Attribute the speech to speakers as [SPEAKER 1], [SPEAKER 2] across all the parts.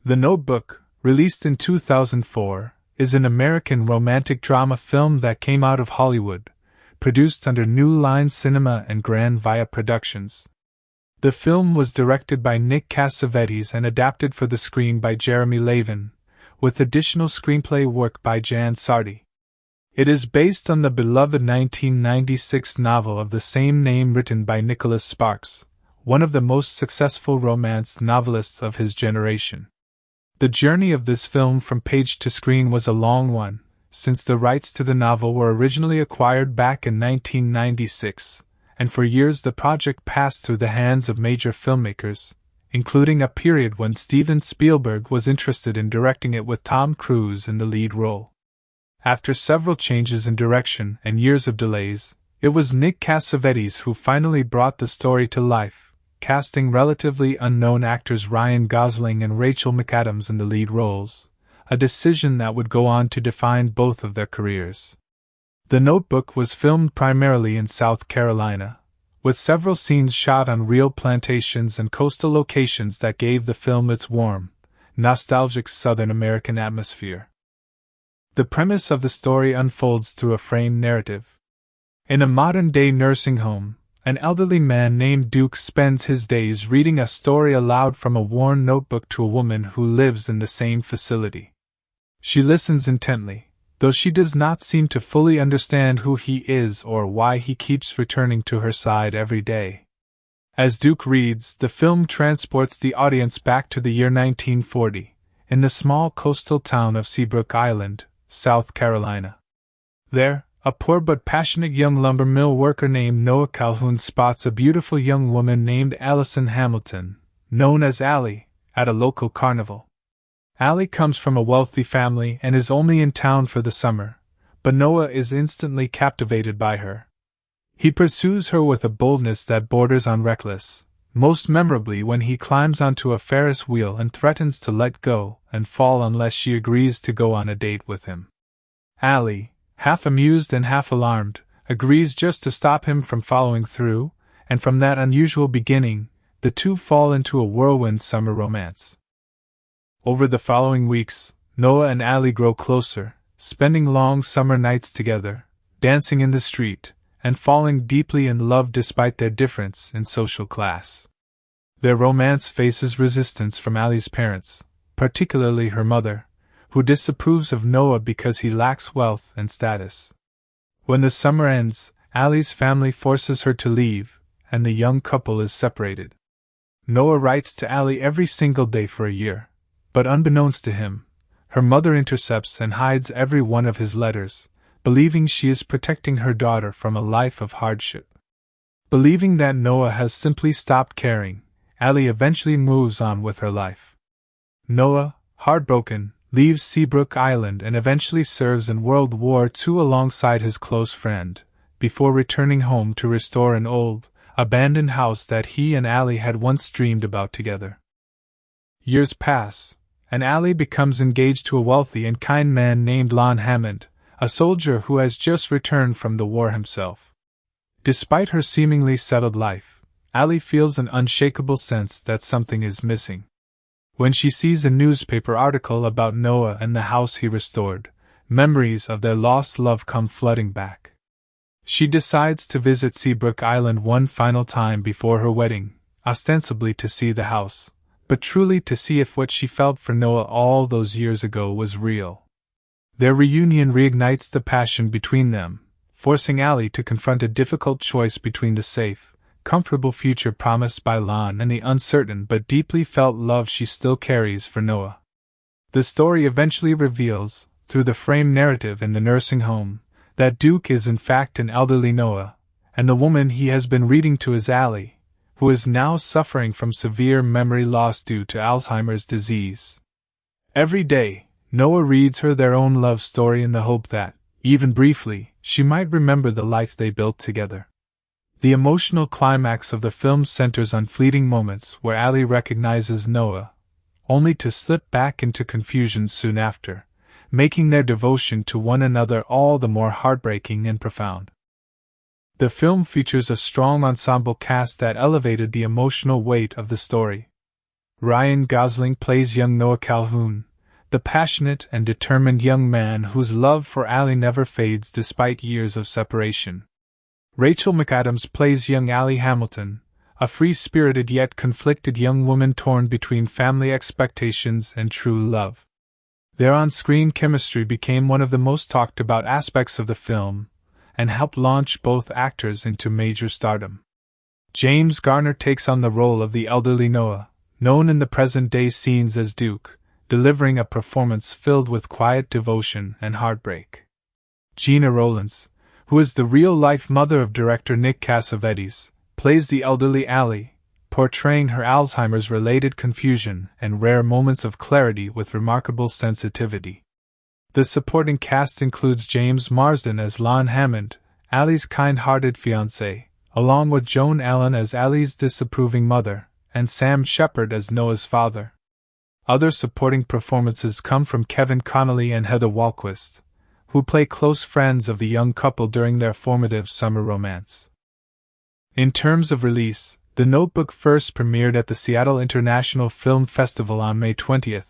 [SPEAKER 1] The Notebook, released in 2004, is an American romantic drama film that came out of Hollywood, produced under New Line Cinema and Grand Via Productions. The film was directed by Nick Cassavetes and adapted for the screen by Jeremy Lavin, with additional screenplay work by Jan Sardi. It is based on the beloved 1996 novel of the same name written by Nicholas Sparks, one of the most successful romance novelists of his generation. The journey of this film from page to screen was a long one, since the rights to the novel were originally acquired back in 1996, and for years the project passed through the hands of major filmmakers, including a period when Steven Spielberg was interested in directing it with Tom Cruise in the lead role. After several changes in direction and years of delays, it was Nick Cassavetes who finally brought the story to life, casting relatively unknown actors Ryan Gosling and Rachel McAdams in the lead roles, a decision that would go on to define both of their careers. The Notebook was filmed primarily in South Carolina, with several scenes shot on real plantations and coastal locations that gave the film its warm, nostalgic Southern American atmosphere. The premise of the story unfolds through a framed narrative. In a modern-day nursing home, an elderly man named Duke spends his days reading a story aloud from a worn notebook to a woman who lives in the same facility. She listens intently, though she does not seem to fully understand who he is or why he keeps returning to her side every day. As Duke reads, the film transports the audience back to the year 1940, in the small coastal town of Seabrook Island, South Carolina. There, a poor but passionate young lumber mill worker named Noah Calhoun spots a beautiful young woman named Allison Hamilton, known as Allie, at a local carnival. Allie comes from a wealthy family and is only in town for the summer, but Noah is instantly captivated by her. He pursues her with a boldness that borders on reckless, most memorably when he climbs onto a Ferris wheel and threatens to let go and fall unless she agrees to go on a date with him. Allie, half amused and half alarmed, agrees just to stop him from following through, and from that unusual beginning, the two fall into a whirlwind summer romance. Over the following weeks, Noah and Allie grow closer, spending long summer nights together, dancing in the street, and falling deeply in love despite their difference in social class. Their romance faces resistance from Allie's parents, particularly her mother, who disapproves of Noah because he lacks wealth and status. When the summer ends, Allie's family forces her to leave, and the young couple is separated. Noah writes to Allie every single day for a year, but unbeknownst to him, her mother intercepts and hides every one of his letters, believing she is protecting her daughter from a life of hardship. Believing that Noah has simply stopped caring, Allie eventually moves on with her life. Noah, heartbroken, leaves Seabrook Island and eventually serves in World War II alongside his close friend, before returning home to restore an old, abandoned house that he and Allie had once dreamed about together. Years pass, and Allie becomes engaged to a wealthy and kind man named Lon Hammond, a soldier who has just returned from the war himself. Despite her seemingly settled life, Allie feels an unshakable sense that something is missing. When she sees a newspaper article about Noah and the house he restored, memories of their lost love come flooding back. She decides to visit Seabrook Island one final time before her wedding, ostensibly to see the house, but truly to see if what she felt for Noah all those years ago was real. Their reunion reignites the passion between them, forcing Allie to confront a difficult choice between the safe, comfortable future promised by Lon and the uncertain but deeply felt love she still carries for Noah. The story eventually reveals, through the framed narrative in the nursing home, that Duke is in fact an elderly Noah, and the woman he has been reading to is Allie, who is now suffering from severe memory loss due to Alzheimer's disease. Every day, Noah reads her their own love story in the hope that, even briefly, she might remember the life they built together. The emotional climax of the film centers on fleeting moments where Allie recognizes Noah, only to slip back into confusion soon after, making their devotion to one another all the more heartbreaking and profound. The film features a strong ensemble cast that elevated the emotional weight of the story. Ryan Gosling plays young Noah Calhoun, the passionate and determined young man whose love for Allie never fades despite years of separation. Rachel McAdams plays young Allie Hamilton, a free-spirited yet conflicted young woman torn between family expectations and true love. Their on-screen chemistry became one of the most talked-about aspects of the film, and helped launch both actors into major stardom. James Garner takes on the role of the elderly Noah, known in the present-day scenes as Duke, delivering a performance filled with quiet devotion and heartbreak. Gina Rowlands, who is the real-life mother of director Nick Cassavetes, plays the elderly Allie, portraying her Alzheimer's-related confusion and rare moments of clarity with remarkable sensitivity. The supporting cast includes James Marsden as Lon Hammond, Allie's kind-hearted fiancé, along with Joan Allen as Allie's disapproving mother, and Sam Shepard as Noah's father. Other supporting performances come from Kevin Connolly and Heather Walquist, who play close friends of the young couple during their formative summer romance. In terms of release, The Notebook first premiered at the Seattle International Film Festival on May 20,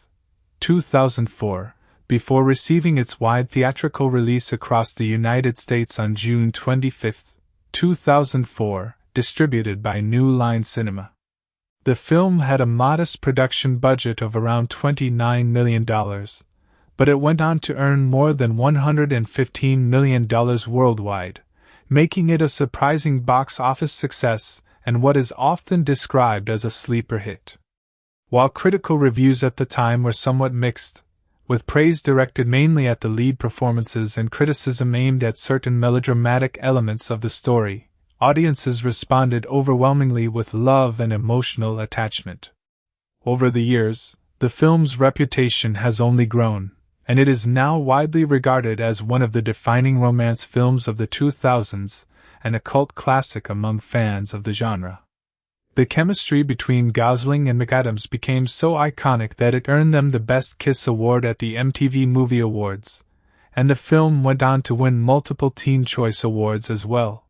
[SPEAKER 1] 2004, before receiving its wide theatrical release across the United States on June 25, 2004, distributed by New Line Cinema. The film had a modest production budget of around $29 million, but it went on to earn more than $115 million worldwide, making it a surprising box office success and what is often described as a sleeper hit. While critical reviews at the time were somewhat mixed, with praise directed mainly at the lead performances and criticism aimed at certain melodramatic elements of the story, audiences responded overwhelmingly with love and emotional attachment. Over the years, the film's reputation has only grown, and it is now widely regarded as one of the defining romance films of the 2000s and a cult classic among fans of the genre. The chemistry between Gosling and McAdams became so iconic that it earned them the Best Kiss award at the MTV Movie Awards, and the film went on to win multiple Teen Choice Awards as well.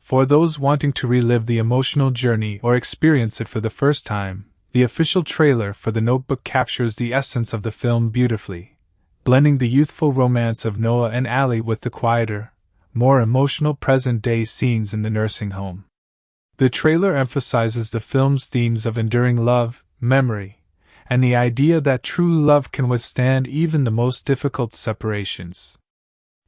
[SPEAKER 1] For those wanting to relive the emotional journey or experience it for the first time, the official trailer for The Notebook captures the essence of the film beautifully, blending the youthful romance of Noah and Allie with the quieter, more emotional present-day scenes in the nursing home. The trailer emphasizes the film's themes of enduring love, memory, and the idea that true love can withstand even the most difficult separations.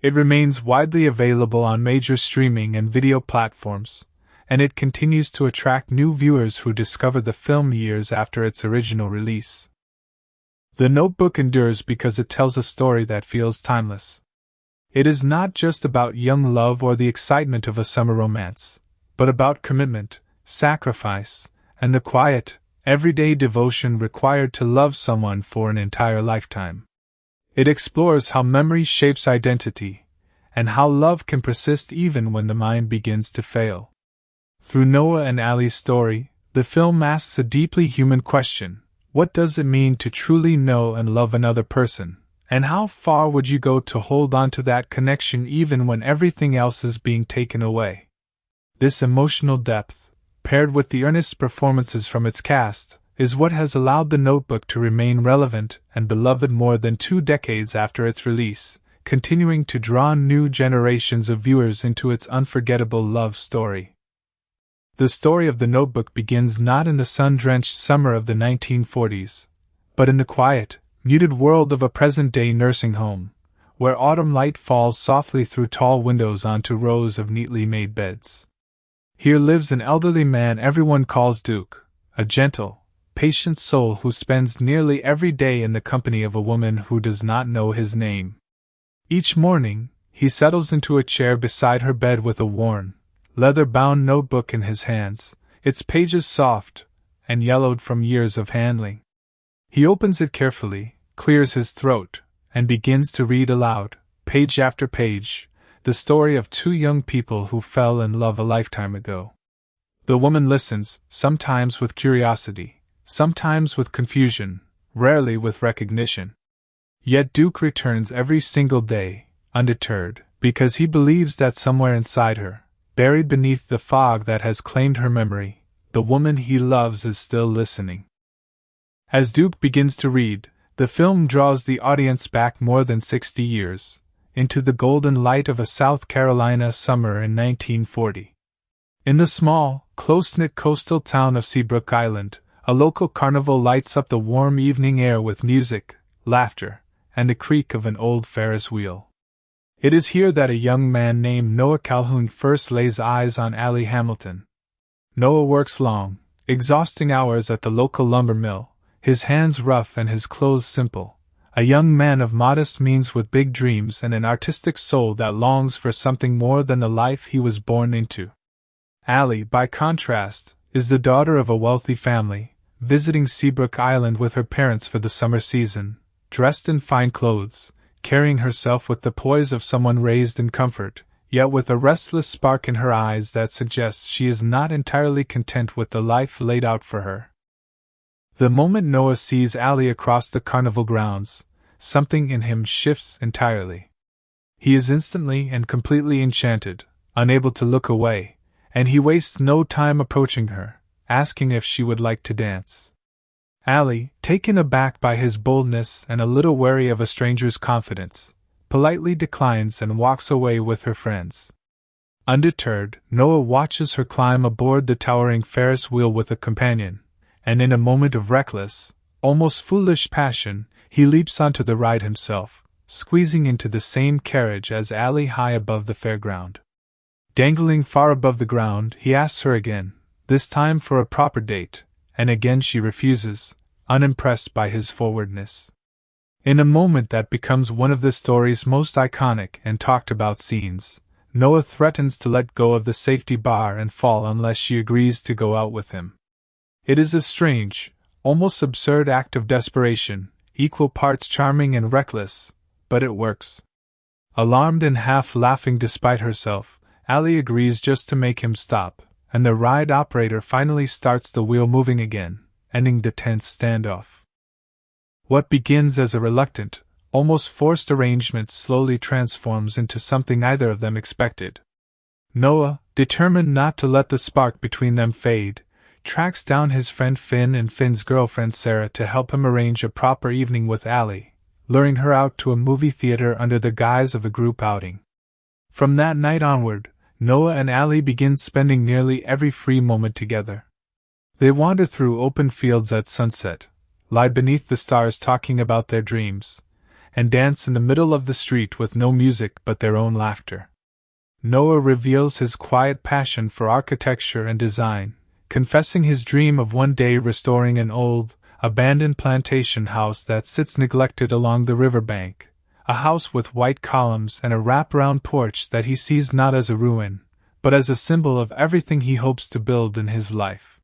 [SPEAKER 1] It remains widely available on major streaming and video platforms, and it continues to attract new viewers who discover the film years after its original release. The Notebook endures because it tells a story that feels timeless. It is not just about young love or the excitement of a summer romance, but about commitment, sacrifice, and the quiet, everyday devotion required to love someone for an entire lifetime. It explores how memory shapes identity, and how love can persist even when the mind begins to fail. Through Noah and Allie's story, the film asks a deeply human question: what does it mean to truly know and love another person, and how far would you go to hold on to that connection even when everything else is being taken away? This emotional depth, paired with the earnest performances from its cast, is what has allowed The Notebook to remain relevant and beloved more than 2 decades after its release, continuing to draw new generations of viewers into its unforgettable love story. The story of The Notebook begins not in the sun-drenched summer of the 1940s, but in the quiet, muted world of a present-day nursing home, where autumn light falls softly through tall windows onto rows of neatly made beds. Here lives an elderly man everyone calls Duke, a gentle, patient soul who spends nearly every day in the company of a woman who does not know his name. Each morning, he settles into a chair beside her bed with a worn, leather-bound notebook in his hands, its pages soft and yellowed from years of handling. He opens it carefully, clears his throat, and begins to read aloud, page after page, the story of 2 young people who fell in love a lifetime ago. The woman listens, sometimes with curiosity, sometimes with confusion, rarely with recognition. Yet Duke returns every single day, undeterred, because he believes that somewhere inside her, buried beneath the fog that has claimed her memory, the woman he loves is still listening. As Duke begins to read, the film draws the audience back more than 60 years, into the golden light of a South Carolina summer in 1940. In the small, close-knit coastal town of Seabrook Island, a local carnival lights up the warm evening air with music, laughter, and the creak of an old Ferris wheel. It is here that a young man named Noah Calhoun first lays eyes on Allie Hamilton. Noah works long, exhausting hours at the local lumber mill, his hands rough and his clothes simple, a young man of modest means with big dreams and an artistic soul that longs for something more than the life he was born into. Allie, by contrast, is the daughter of a wealthy family, visiting Seabrook Island with her parents for the summer season, dressed in fine clothes, carrying herself with the poise of someone raised in comfort, yet with a restless spark in her eyes that suggests she is not entirely content with the life laid out for her. The moment Noah sees Allie across the carnival grounds, something in him shifts entirely. He is instantly and completely enchanted, unable to look away, and he wastes no time approaching her, asking if she would like to dance. Allie, taken aback by his boldness and a little wary of a stranger's confidence, politely declines and walks away with her friends. Undeterred, Noah watches her climb aboard the towering Ferris wheel with a companion, and in a moment of reckless, almost foolish passion, he leaps onto the ride himself, squeezing into the same carriage as Allie high above the fairground. Dangling far above the ground, he asks her again, this time for a proper date, and again she refuses, unimpressed by his forwardness. In a moment that becomes one of the story's most iconic and talked about scenes, Noah threatens to let go of the safety bar and fall unless she agrees to go out with him. It is a strange, almost absurd act of desperation, equal parts charming and reckless, but it works. Alarmed and half laughing despite herself, Allie agrees just to make him stop, and the ride operator finally starts the wheel moving again, ending the tense standoff. What begins as a reluctant, almost forced arrangement slowly transforms into something neither of them expected. Noah, determined not to let the spark between them fade, tracks down his friend Finn and Finn's girlfriend Sarah to help him arrange a proper evening with Allie, luring her out to a movie theater under the guise of a group outing. From that night onward, Noah and Allie begin spending nearly every free moment together. They wander through open fields at sunset, lie beneath the stars talking about their dreams, and dance in the middle of the street with no music but their own laughter. Noah reveals his quiet passion for architecture and design, confessing his dream of one day restoring an old, abandoned plantation house that sits neglected along the riverbank, a house with white columns and a wraparound porch that he sees not as a ruin, but as a symbol of everything he hopes to build in his life.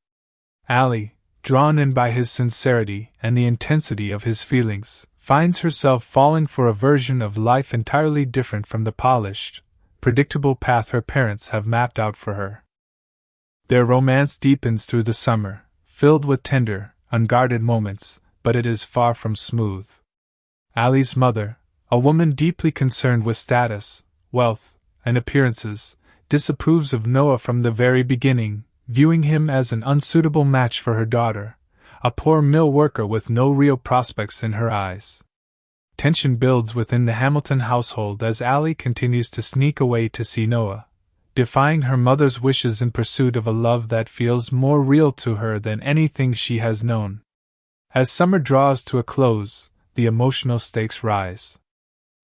[SPEAKER 1] Allie, drawn in by his sincerity and the intensity of his feelings, finds herself falling for a version of life entirely different from the polished, predictable path her parents have mapped out for her. Their romance deepens through the summer, filled with tender, unguarded moments, but it is far from smooth. Allie's mother, a woman deeply concerned with status, wealth, and appearances, disapproves of Noah from the very beginning, viewing him as an unsuitable match for her daughter, a poor mill worker with no real prospects in her eyes. Tension builds within the Hamilton household as Allie continues to sneak away to see Noah, defying her mother's wishes in pursuit of a love that feels more real to her than anything she has known. As summer draws to a close, the emotional stakes rise.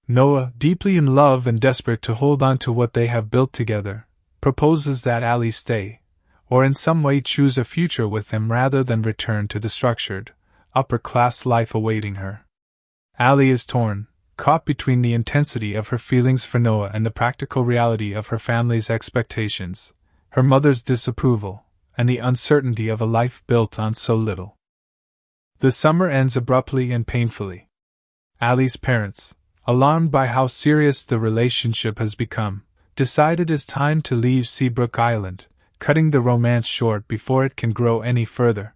[SPEAKER 1] Noah, deeply in love and desperate to hold on to what they have built together, proposes that Allie stay, or in some way choose a future with him rather than return to the structured, upper-class life awaiting her. Allie is torn, caught between the intensity of her feelings for Noah and the practical reality of her family's expectations, her mother's disapproval, and the uncertainty of a life built on so little. The summer ends abruptly and painfully. Allie's parents, alarmed by how serious the relationship has become, decide it is time to leave Seabrook Island, cutting the romance short before it can grow any further.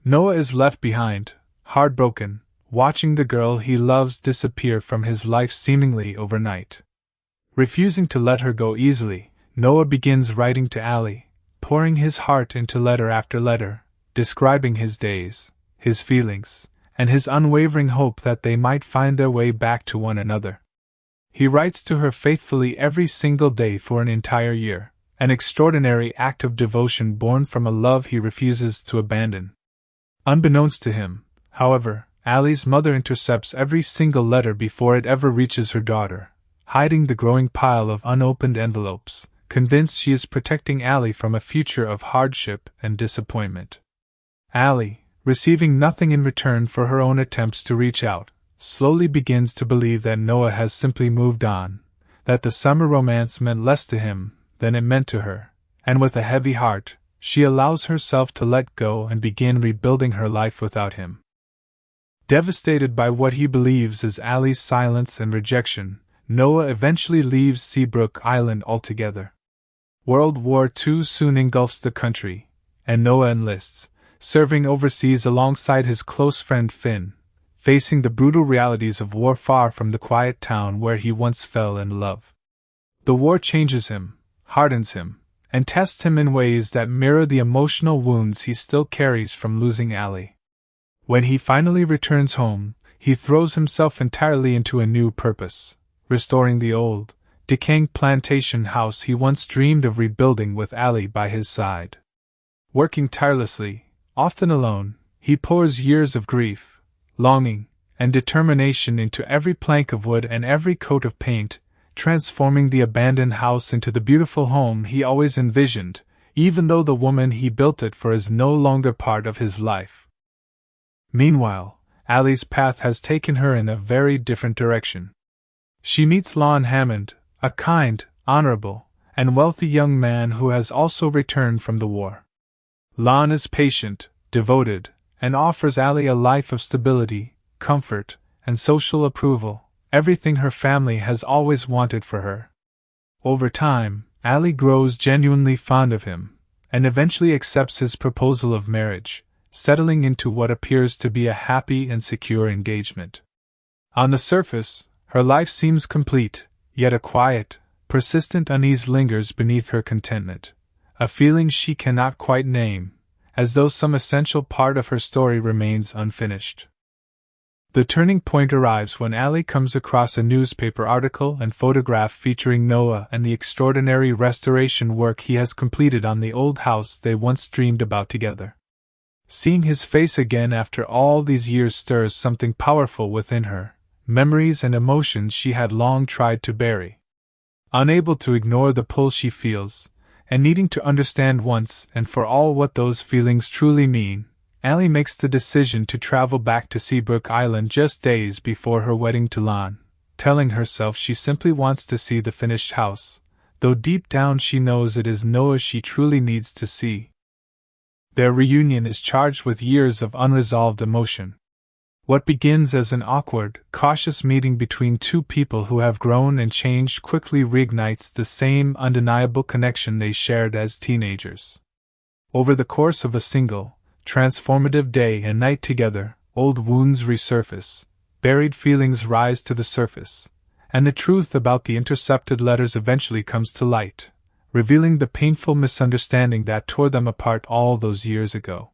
[SPEAKER 1] Noah is left behind, heartbroken, watching the girl he loves disappear from his life seemingly overnight. Refusing to let her go easily, Noah begins writing to Allie, pouring his heart into letter after letter, describing his days, his feelings, and his unwavering hope that they might find their way back to one another. He writes to her faithfully every single day for an entire year, an extraordinary act of devotion born from a love he refuses to abandon. Unbeknownst to him, however, Allie's mother intercepts every single letter before it ever reaches her daughter, hiding the growing pile of unopened envelopes, convinced she is protecting Allie from a future of hardship and disappointment. Allie, receiving nothing in return for her own attempts to reach out, slowly begins to believe that Noah has simply moved on, that the summer romance meant less to him than it meant to her, and with a heavy heart, she allows herself to let go and begin rebuilding her life without him. Devastated by what he believes is Allie's silence and rejection, Noah eventually leaves Seabrook Island altogether. World War II soon engulfs the country, and Noah enlists, serving overseas alongside his close friend Finn, facing the brutal realities of war far from the quiet town where he once fell in love. The war changes him, hardens him, and tests him in ways that mirror the emotional wounds he still carries from losing Allie. When he finally returns home, he throws himself entirely into a new purpose, restoring the old, decaying plantation house he once dreamed of rebuilding with Allie by his side. Working tirelessly, often alone, he pours years of grief, longing, and determination into every plank of wood and every coat of paint, transforming the abandoned house into the beautiful home he always envisioned, even though the woman he built it for is no longer part of his life. Meanwhile, Allie's path has taken her in a very different direction. She meets Lon Hammond, a kind, honorable, and wealthy young man who has also returned from the war. Lon is patient, devoted, and offers Allie a life of stability, comfort, and social approval, everything her family has always wanted for her. Over time, Allie grows genuinely fond of him, and eventually accepts his proposal of marriage, settling into what appears to be a happy and secure engagement. On the surface, her life seems complete, yet a quiet, persistent unease lingers beneath her contentment, a feeling she cannot quite name, as though some essential part of her story remains unfinished. The turning point arrives when Allie comes across a newspaper article and photograph featuring Noah and the extraordinary restoration work he has completed on the old house they once dreamed about together. Seeing his face again after all these years stirs something powerful within her, memories and emotions she had long tried to bury. Unable to ignore the pull she feels, and needing to understand once and for all what those feelings truly mean, Allie makes the decision to travel back to Seabrook Island just days before her wedding to Lon, telling herself she simply wants to see the finished house, though deep down she knows it is Noah she truly needs to see. Their reunion is charged with years of unresolved emotion. What begins as an awkward, cautious meeting between two people who have grown and changed quickly reignites the same undeniable connection they shared as teenagers. Over the course of a single, transformative day and night together, old wounds resurface, buried feelings rise to the surface, and the truth about the intercepted letters eventually comes to light, revealing the painful misunderstanding that tore them apart all those years ago.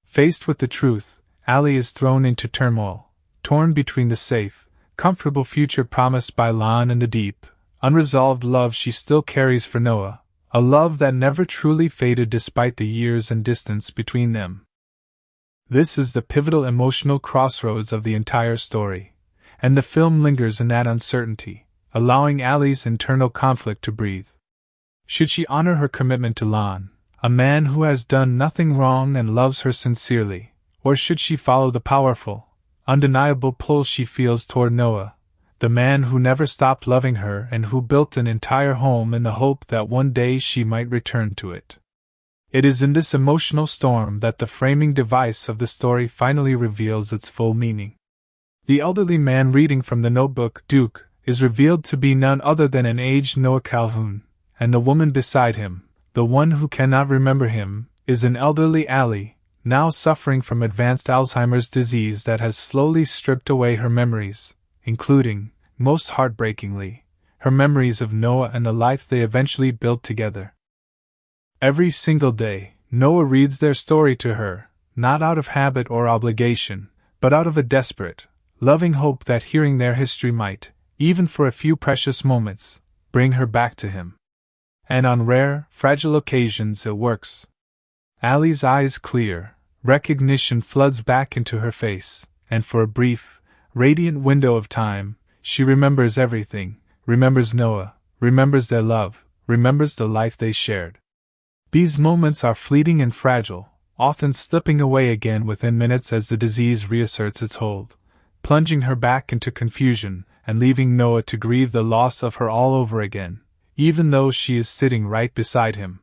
[SPEAKER 1] Faced with the truth, Allie is thrown into turmoil, torn between the safe, comfortable future promised by Lon and the deep, unresolved love she still carries for Noah, a love that never truly faded despite the years and distance between them. This is the pivotal emotional crossroads of the entire story, and the film lingers in that uncertainty, allowing Allie's internal conflict to breathe. Should she honor her commitment to Lon, a man who has done nothing wrong and loves her sincerely, or should she follow the powerful, undeniable pull she feels toward Noah, the man who never stopped loving her and who built an entire home in the hope that one day she might return to it? It is in this emotional storm that the framing device of the story finally reveals its full meaning. The elderly man reading from the notebook, Duke, is revealed to be none other than an aged Noah Calhoun, and the woman beside him, the one who cannot remember him, is an elderly Allie, now suffering from advanced Alzheimer's disease that has slowly stripped away her memories, including, most heartbreakingly, her memories of Noah and the life they eventually built together. Every single day, Noah reads their story to her, not out of habit or obligation, but out of a desperate, loving hope that hearing their history might, even for a few precious moments, bring her back to him. And on rare, fragile occasions it works. Allie's eyes clear, recognition floods back into her face, and for a brief, radiant window of time, she remembers everything, remembers Noah, remembers their love, remembers the life they shared. These moments are fleeting and fragile, often slipping away again within minutes as the disease reasserts its hold, plunging her back into confusion and leaving Noah to grieve the loss of her all over again, even though she is sitting right beside him.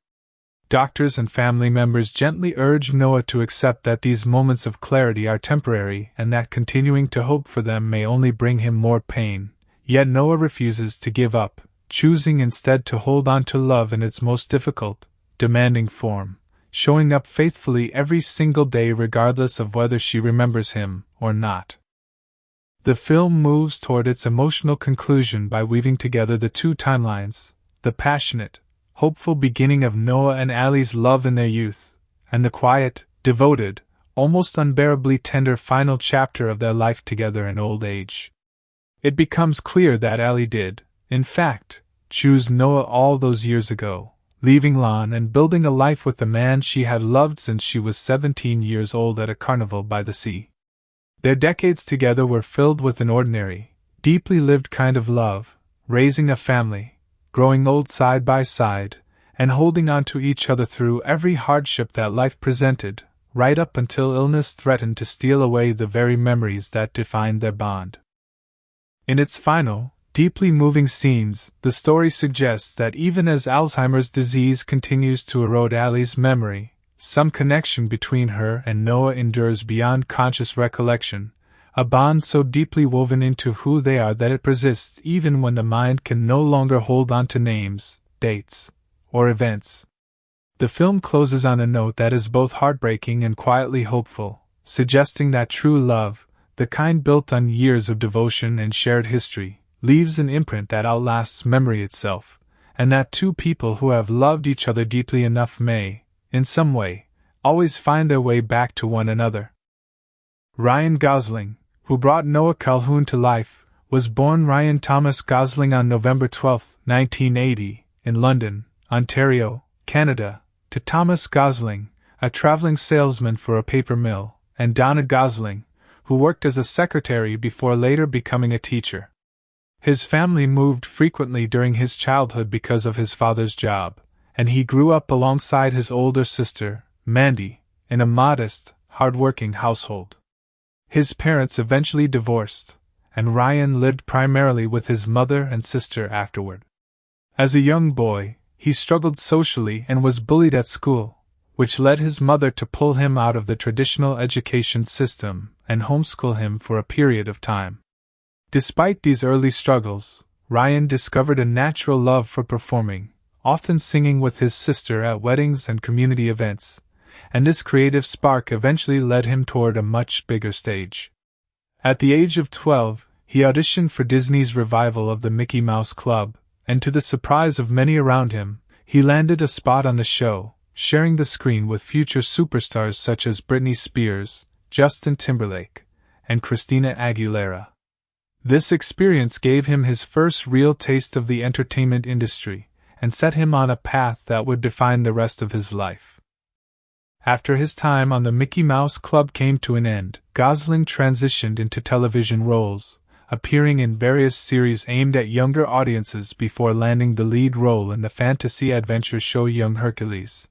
[SPEAKER 1] Doctors and family members gently urge Noah to accept that these moments of clarity are temporary and that continuing to hope for them may only bring him more pain, yet Noah refuses to give up, choosing instead to hold on to love in its most difficult, demanding form, showing up faithfully every single day regardless of whether she remembers him or not. The film moves toward its emotional conclusion by weaving together the two timelines, the passionate, hopeful beginning of Noah and Allie's love in their youth, and the quiet, devoted, almost unbearably tender final chapter of their life together in old age. It becomes clear that Allie did, in fact, choose Noah all those years ago, leaving Lon and building a life with the man she had loved since she was 17 years old at a carnival by the sea. Their decades together were filled with an ordinary, deeply lived kind of love, raising a family, growing old side by side, and holding on to each other through every hardship that life presented, right up until illness threatened to steal away the very memories that defined their bond. In its final, deeply moving scenes, the story suggests that even as Alzheimer's disease continues to erode Allie's memory, some connection between her and Noah endures beyond conscious recollection, a bond so deeply woven into who they are that it persists even when the mind can no longer hold on to names, dates, or events. The film closes on a note that is both heartbreaking and quietly hopeful, suggesting that true love, the kind built on years of devotion and shared history, leaves an imprint that outlasts memory itself, and that two people who have loved each other deeply enough may, in some way, always find their way back to one another. Ryan Gosling, who brought Noah Calhoun to life, was born Ryan Thomas Gosling on November 12, 1980, in London, Ontario, Canada, to Thomas Gosling, a traveling salesman for a paper mill, and Donna Gosling, who worked as a secretary before later becoming a teacher. His family moved frequently during his childhood because of his father's job, and he grew up alongside his older sister, Mandy, in a modest, hard-working household. His parents eventually divorced, and Ryan lived primarily with his mother and sister afterward. As a young boy, he struggled socially and was bullied at school, which led his mother to pull him out of the traditional education system and homeschool him for a period of time. Despite these early struggles, Ryan discovered a natural love for performing, often singing with his sister at weddings and community events, and this creative spark eventually led him toward a much bigger stage. At the age of 12, he auditioned for Disney's revival of the Mickey Mouse Club, and to the surprise of many around him, he landed a spot on the show, sharing the screen with future superstars such as Britney Spears, Justin Timberlake, and Christina Aguilera. This experience gave him his first real taste of the entertainment industry, and set him on a path that would define the rest of his life. After his time on the Mickey Mouse Club came to an end, Gosling transitioned into television roles, appearing in various series aimed at younger audiences before landing the lead role in the fantasy adventure show Young Hercules,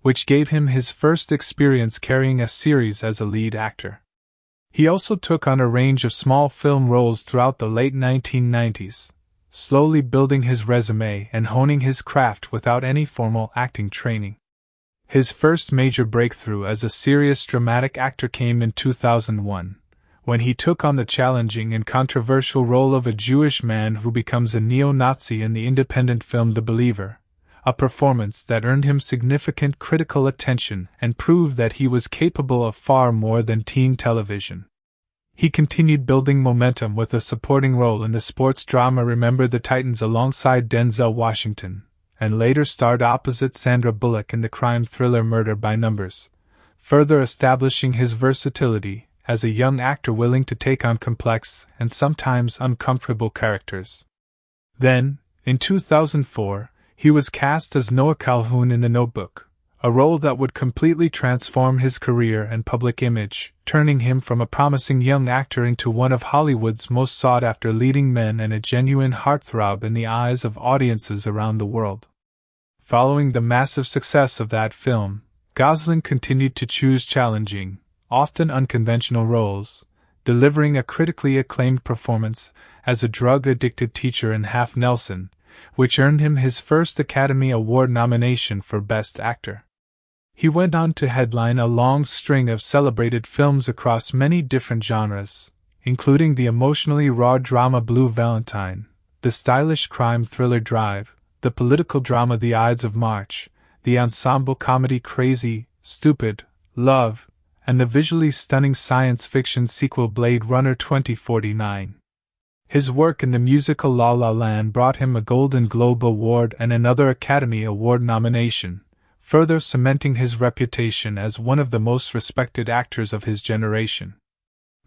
[SPEAKER 1] which gave him his first experience carrying a series as a lead actor. He also took on a range of small film roles throughout the late 1990s, slowly building his resume and honing his craft without any formal acting training. His first major breakthrough as a serious dramatic actor came in 2001, when he took on the challenging and controversial role of a Jewish man who becomes a neo-Nazi in the independent film The Believer, a performance that earned him significant critical attention and proved that he was capable of far more than teen television. He continued building momentum with a supporting role in the sports drama Remember the Titans alongside Denzel Washington, and later starred opposite Sandra Bullock in the crime thriller Murder by Numbers, further establishing his versatility as a young actor willing to take on complex and sometimes uncomfortable characters. Then, in 2004, he was cast as Noah Calhoun in The Notebook, a role that would completely transform his career and public image, turning him from a promising young actor into one of Hollywood's most sought-after leading men and a genuine heartthrob in the eyes of audiences around the world. Following the massive success of that film, Gosling continued to choose challenging, often unconventional roles, delivering a critically acclaimed performance as a drug-addicted teacher in Half Nelson, which earned him his first Academy Award nomination for Best Actor. He went on to headline a long string of celebrated films across many different genres, including the emotionally raw drama Blue Valentine, the stylish crime thriller Drive, the political drama The Ides of March, the ensemble comedy Crazy, Stupid, Love, and the visually stunning science fiction sequel Blade Runner 2049. His work in the musical La La Land brought him a Golden Globe Award and another Academy Award nomination, further cementing his reputation as one of the most respected actors of his generation.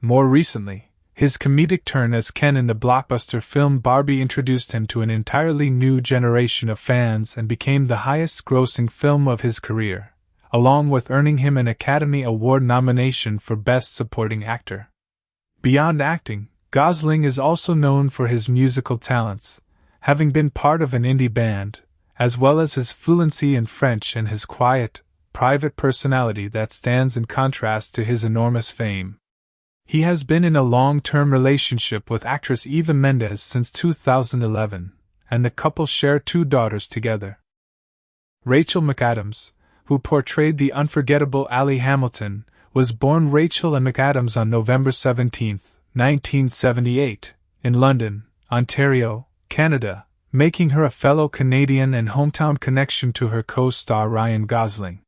[SPEAKER 1] More recently, his comedic turn as Ken in the blockbuster film Barbie introduced him to an entirely new generation of fans and became the highest-grossing film of his career, along with earning him an Academy Award nomination for Best Supporting Actor. Beyond acting, Gosling is also known for his musical talents, having been part of an indie band, as well as his fluency in French and his quiet, private personality that stands in contrast to his enormous fame. He has been in a long-term relationship with actress Eva Mendes since 2011, and the couple share 2 daughters together. Rachel McAdams, who portrayed the unforgettable Allie Hamilton, was born Rachel Ann McAdams on November 17, 1978, in London, Ontario, Canada, making her a fellow Canadian and hometown connection to her co-star Ryan Gosling.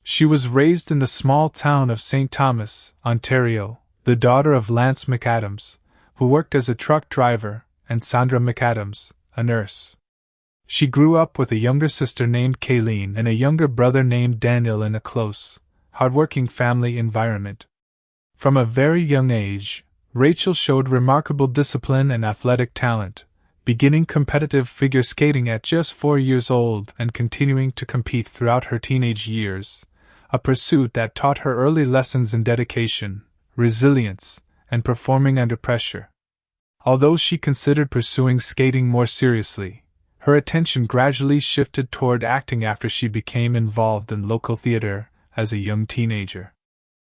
[SPEAKER 1] She was raised in the small town of St. Thomas, Ontario, the daughter of Lance McAdams, who worked as a truck driver, and Sandra McAdams, a nurse. She grew up with a younger sister named Kayleen and a younger brother named Daniel in a close, hardworking family environment. From a very young age, Rachel showed remarkable discipline and athletic talent, beginning competitive figure skating at just 4 years old and continuing to compete throughout her teenage years, a pursuit that taught her early lessons in dedication, resilience, and performing under pressure. Although she considered pursuing skating more seriously, her attention gradually shifted toward acting after she became involved in local theater as a young teenager.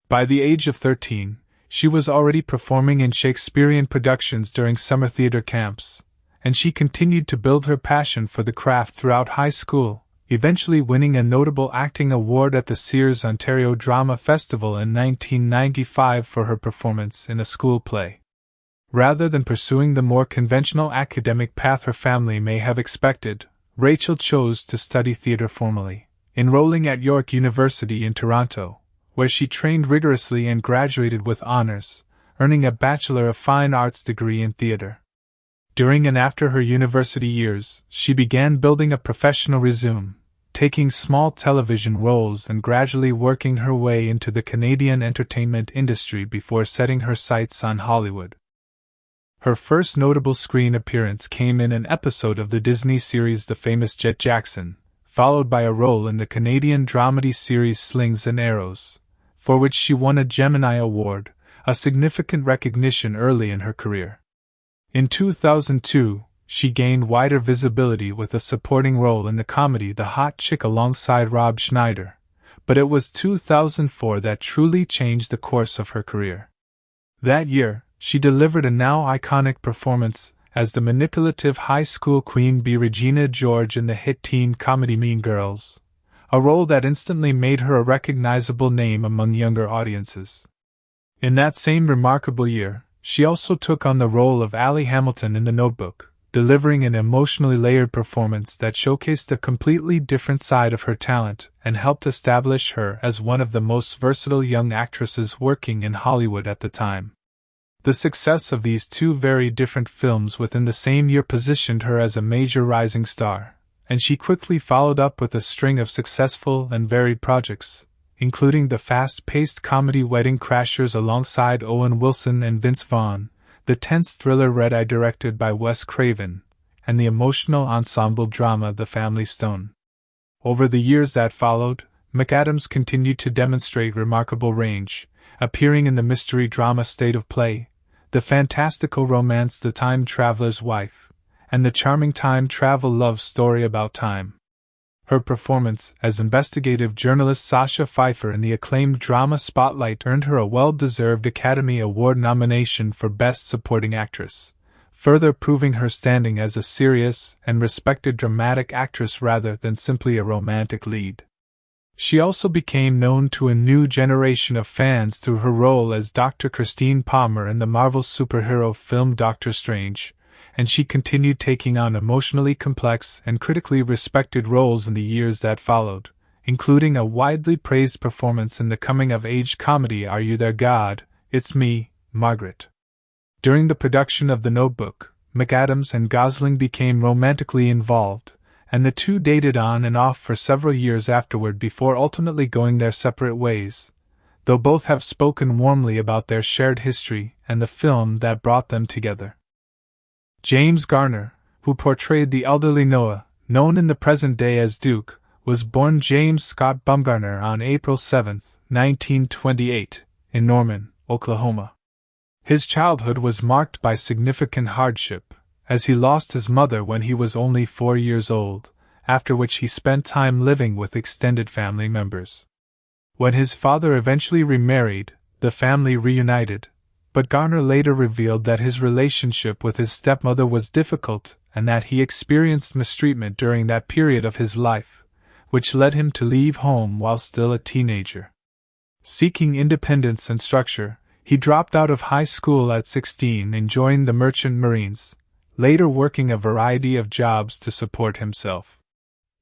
[SPEAKER 1] By the age of 13, she was already performing in Shakespearean productions during summer theater camps, and she continued to build her passion for the craft throughout high school, eventually winning a notable acting award at the Sears Ontario Drama Festival in 1995 for her performance in a school play. Rather than pursuing the more conventional academic path her family may have expected, Rachel chose to study theater formally, enrolling at York University in Toronto, where she trained rigorously and graduated with honors, earning a Bachelor of Fine Arts degree in theater. During and after her university years, she began building a professional resume, taking small television roles and gradually working her way into the Canadian entertainment industry before setting her sights on Hollywood. Her first notable screen appearance came in an episode of the Disney series The Famous Jet Jackson, followed by a role in the Canadian dramedy series Slings and Arrows, for which she won a Gemini Award, a significant recognition early in her career. In 2002, she gained wider visibility with a supporting role in the comedy The Hot Chick alongside Rob Schneider, but it was 2004 that truly changed the course of her career. That year, she delivered a now iconic performance as the manipulative high school queen bee Regina George in the hit teen comedy Mean Girls, a role that instantly made her a recognizable name among younger audiences. In that same remarkable year, she also took on the role of Allie Hamilton in The Notebook, delivering an emotionally layered performance that showcased a completely different side of her talent and helped establish her as one of the most versatile young actresses working in Hollywood at the time. The success of these 2 very different films within the same year positioned her as a major rising star, and she quickly followed up with a string of successful and varied projects, including the fast-paced comedy Wedding Crashers alongside Owen Wilson and Vince Vaughn, the tense thriller Red Eye directed by Wes Craven, and the emotional ensemble drama The Family Stone. Over the years that followed, McAdams continued to demonstrate remarkable range, appearing in the mystery drama State of Play, the fantastical romance The Time Traveler's Wife, and the charming time travel love story About Time. Her performance as investigative journalist Sasha Pfeiffer in the acclaimed drama Spotlight earned her a well-deserved Academy Award nomination for Best Supporting Actress, further proving her standing as a serious and respected dramatic actress rather than simply a romantic lead. She also became known to a new generation of fans through her role as Dr. Christine Palmer in the Marvel superhero film Doctor Strange, and she continued taking on emotionally complex and critically respected roles in the years that followed, including a widely praised performance in the coming-of-age comedy Are You There, God? It's Me, Margaret. During the production of The Notebook, McAdams and Gosling became romantically involved, and the two dated on and off for several years afterward before ultimately going their separate ways, though both have spoken warmly about their shared history and the film that brought them together. James Garner, who portrayed the elderly Noah, known in the present day as Duke, was born James Scott Bumgarner on April 7, 1928, in Norman, Oklahoma. His childhood was marked by significant hardship, as he lost his mother when he was only 4 years old, after which he spent time living with extended family members. When his father eventually remarried, the family reunited, but Garner later revealed that his relationship with his stepmother was difficult and that he experienced mistreatment during that period of his life, which led him to leave home while still a teenager. Seeking independence and structure, he dropped out of high school at 16 and joined the Merchant Marines, later working a variety of jobs to support himself.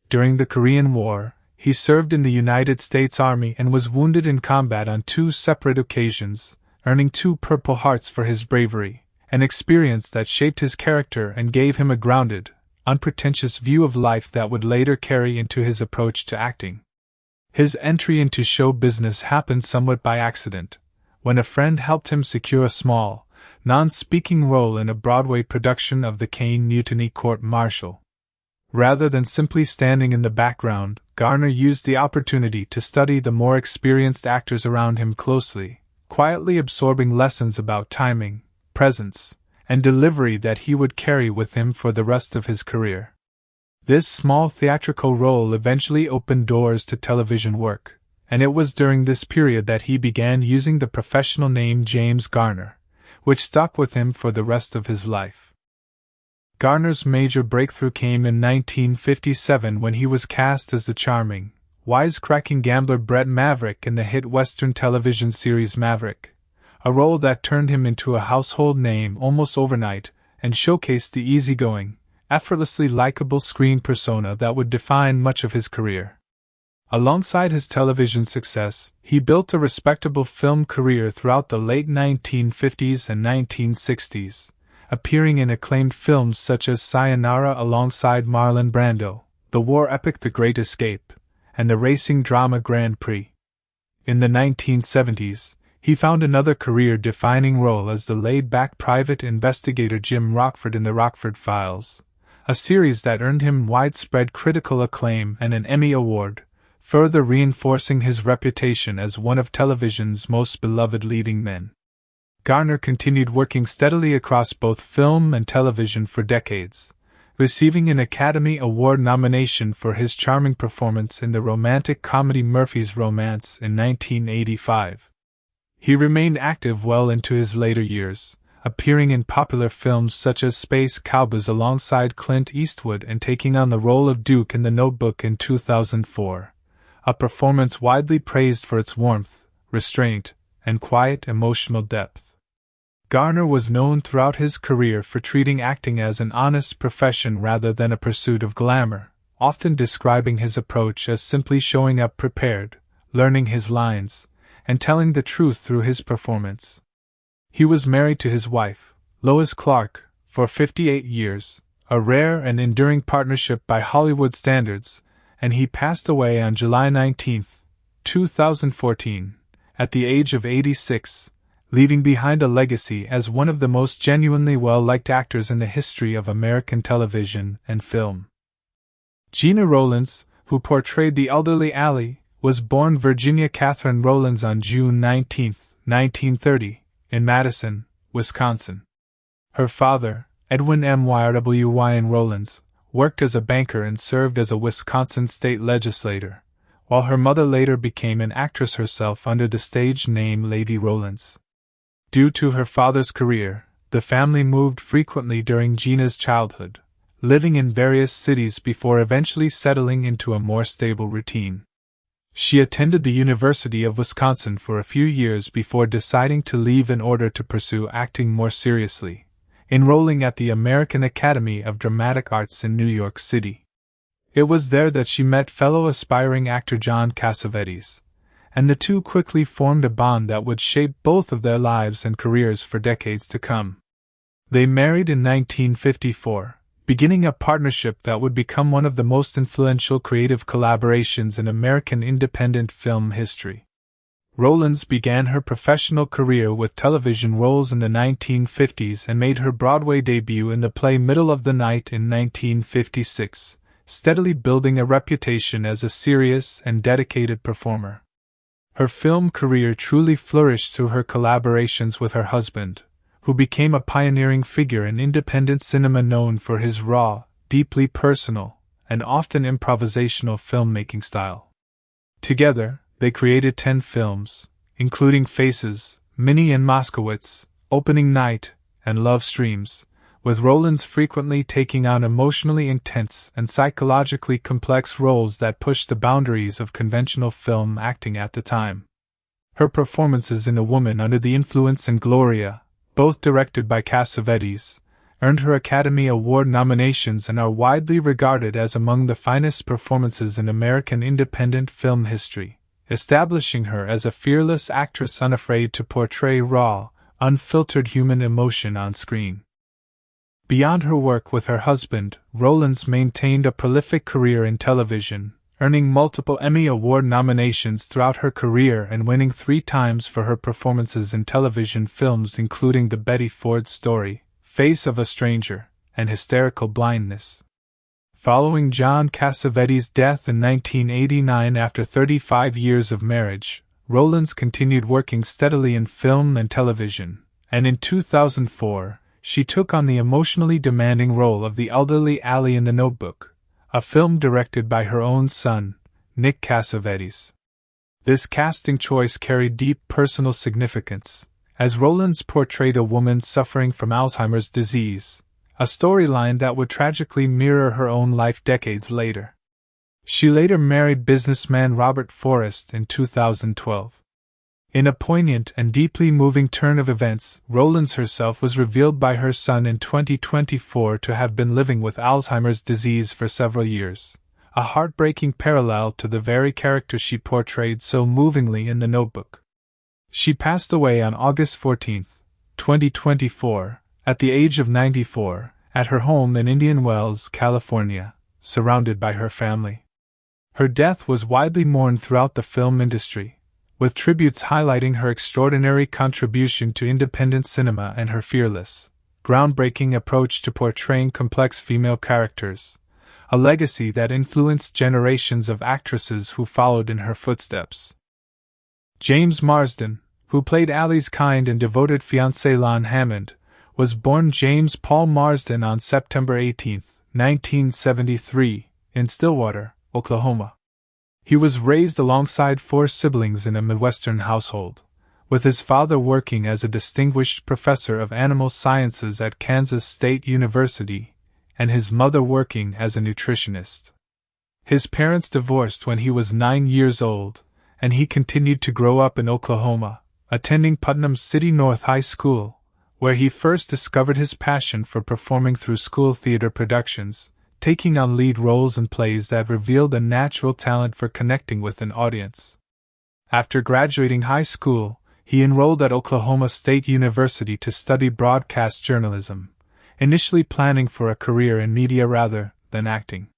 [SPEAKER 1] During the Korean War, he served in the United States Army and was wounded in combat on 2 separate occasions, earning 2 Purple Hearts for his bravery, an experience that shaped his character and gave him a grounded, unpretentious view of life that would later carry into his approach to acting. His entry into show business happened somewhat by accident, when a friend helped him secure a small, non-speaking role in a Broadway production of the Caine Mutiny Court-Martial. Rather than simply standing in the background, Garner used the opportunity to study the more experienced actors around him closely, quietly absorbing lessons about timing, presence, and delivery that he would carry with him for the rest of his career. This small theatrical role eventually opened doors to television work, and it was during this period that he began using the professional name James Garner, which stuck with him for the rest of his life. Garner's major breakthrough came in 1957 when he was cast as the charming, wisecracking gambler Brett Maverick in the hit Western television series Maverick, a role that turned him into a household name almost overnight and showcased the easygoing, effortlessly likable screen persona that would define much of his career. Alongside his television success, he built a respectable film career throughout the late 1950s and 1960s, appearing in acclaimed films such as Sayonara alongside Marlon Brando, the war epic The Great Escape, and the racing drama Grand Prix. In the 1970s, he found another career-defining role as the laid-back private investigator Jim Rockford in The Rockford Files, a series that earned him widespread critical acclaim and an Emmy Award, further reinforcing his reputation as one of television's most beloved leading men. Garner continued working steadily across both film and television for decades, receiving an Academy Award nomination for his charming performance in the romantic comedy Murphy's Romance in 1985. He remained active well into his later years, appearing in popular films such as Space Cowboys alongside Clint Eastwood and taking on the role of Duke in The Notebook in 2004, a performance widely praised for its warmth, restraint, and quiet emotional depth. Garner was known throughout his career for treating acting as an honest profession rather than a pursuit of glamour, often describing his approach as simply showing up prepared, learning his lines, and telling the truth through his performance. He was married to his wife, Lois Clark, for 58 years, a rare and enduring partnership by Hollywood standards, and he passed away on July 19, 2014, at the age of 86, leaving behind a legacy as one of the most genuinely well-liked actors in the history of American television and film. Gena Rowlands, who portrayed the elderly Allie, was born Virginia Catherine Rowlands on June 19, 1930, in Madison, Wisconsin. Her father, Edwin Myrwyn Rowlands, worked as a banker and served as a Wisconsin state legislator, while her mother later became an actress herself under the stage name Lady Rowlands. Due to her father's career, the family moved frequently during Gena's childhood, living in various cities before eventually settling into a more stable routine. She attended the University of Wisconsin for a few years before deciding to leave in order to pursue acting more seriously, enrolling at the American Academy of Dramatic Arts in New York City. It was there that she met fellow aspiring actor John Cassavetes, and the two quickly formed a bond that would shape both of their lives and careers for decades to come. They married in 1954, beginning a partnership that would become one of the most influential creative collaborations in American independent film history. Rowlands began her professional career with television roles in the 1950s and made her Broadway debut in the play Middle of the Night in 1956, steadily building a reputation as a serious and dedicated performer. Her film career truly flourished through her collaborations with her husband, who became a pioneering figure in independent cinema known for his raw, deeply personal, and often improvisational filmmaking style. Together, they created 10 films, including Faces, Minnie and Moskowitz, Opening Night, and Love Streams, with Rowlands frequently taking on emotionally intense and psychologically complex roles that pushed the boundaries of conventional film acting at the time. Her performances in A Woman Under the Influence and Gloria, both directed by Cassavetes, earned her Academy Award nominations and are widely regarded as among the finest performances in American independent film history, establishing her as a fearless actress unafraid to portray raw, unfiltered human emotion on screen. Beyond her work with her husband, Rowlands maintained a prolific career in television, earning multiple Emmy Award nominations throughout her career and winning 3 times for her performances in television films including The Betty Ford Story, Face of a Stranger, and Hysterical Blindness. Following John Cassavetes' death in 1989 after 35 years of marriage, Rowlands continued working steadily in film and television, and in 2004, she took on the emotionally demanding role of the elderly Allie in The Notebook, a film directed by her own son, Nick Cassavetes. This casting choice carried deep personal significance, as Rowlands portrayed a woman suffering from Alzheimer's disease, a storyline that would tragically mirror her own life decades later. She later married businessman Robert Forrest in 2012. In a poignant and deeply moving turn of events, Rowlands herself was revealed by her son in 2024 to have been living with Alzheimer's disease for several years, a heartbreaking parallel to the very character she portrayed so movingly in The Notebook. She passed away on August 14, 2024, at the age of 94, at her home in Indian Wells, California, surrounded by her family. Her death was widely mourned throughout the film industry, with tributes highlighting her extraordinary contribution to independent cinema and her fearless, groundbreaking approach to portraying complex female characters, a legacy that influenced generations of actresses who followed in her footsteps. James Marsden, who played Allie's kind and devoted fiancé Lon Hammond, was born James Paul Marsden on September 18, 1973, in Stillwater, Oklahoma. He was raised alongside 4 siblings in a Midwestern household, with his father working as a distinguished professor of animal sciences at Kansas State University, and his mother working as a nutritionist. His parents divorced when he was 9 years old, and he continued to grow up in Oklahoma, attending Putnam City North High School, where he first discovered his passion for performing through school theater productions, taking on lead roles in plays that revealed a natural talent for connecting with an audience. After graduating high school, he enrolled at Oklahoma State University to study broadcast journalism, initially planning for a career in media rather than acting.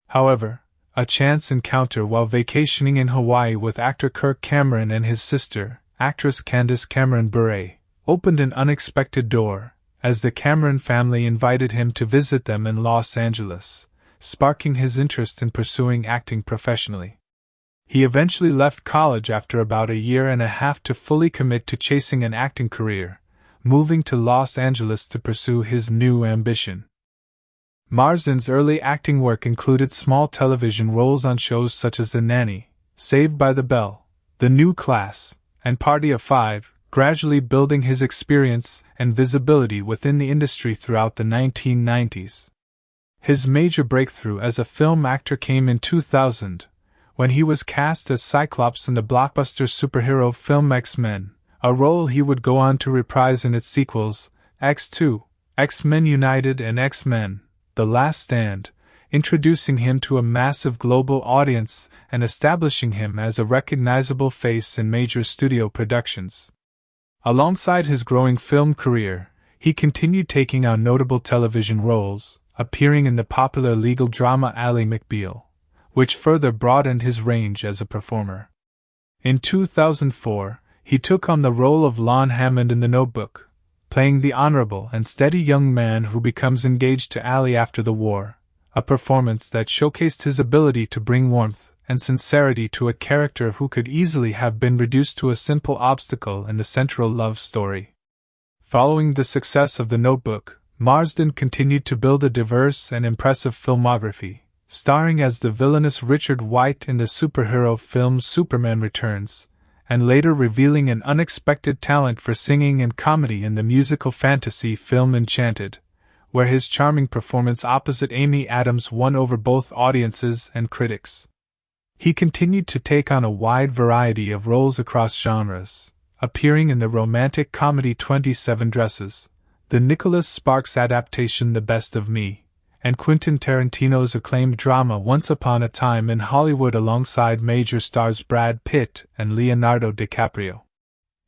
[SPEAKER 1] However, a chance encounter while vacationing in Hawaii with actor Kirk Cameron and his sister, actress Candace Cameron Bure, opened an unexpected door, as the Cameron family invited him to visit them in Los Angeles, sparking his interest in pursuing acting professionally. He eventually left college after about a year and a half to fully commit to chasing an acting career, moving to Los Angeles to pursue his new ambition. Marsden's early acting work included small television roles on shows such as The Nanny, Saved by the Bell, The New Class, and Party of Five, gradually building his experience and visibility within the industry throughout the 1990s. His major breakthrough as a film actor came in 2000, when he was cast as Cyclops in the blockbuster superhero film X-Men, a role he would go on to reprise in its sequels, X2, X-Men United and X-Men: The Last Stand, introducing him to a massive global audience and establishing him as a recognizable face in major studio productions. Alongside his growing film career, he continued taking on notable television roles, appearing in the popular legal drama Ally McBeal, which further broadened his range as a performer. In 2004, he took on the role of Lon Hammond in The Notebook, playing the honorable and steady young man who becomes engaged to Allie after the war, a performance that showcased his ability to bring warmth and sincerity to a character who could easily have been reduced to a simple obstacle in the central love story. Following the success of The Notebook, Marsden continued to build a diverse and impressive filmography, starring as the villainous Richard White in the superhero film Superman Returns, and later revealing an unexpected talent for singing and comedy in the musical fantasy film Enchanted, where his charming performance opposite Amy Adams won over both audiences and critics. He continued to take on a wide variety of roles across genres, appearing in the romantic comedy 27 Dresses, the Nicholas Sparks adaptation The Best of Me, and Quentin Tarantino's acclaimed drama Once Upon a Time in Hollywood alongside major stars Brad Pitt and Leonardo DiCaprio.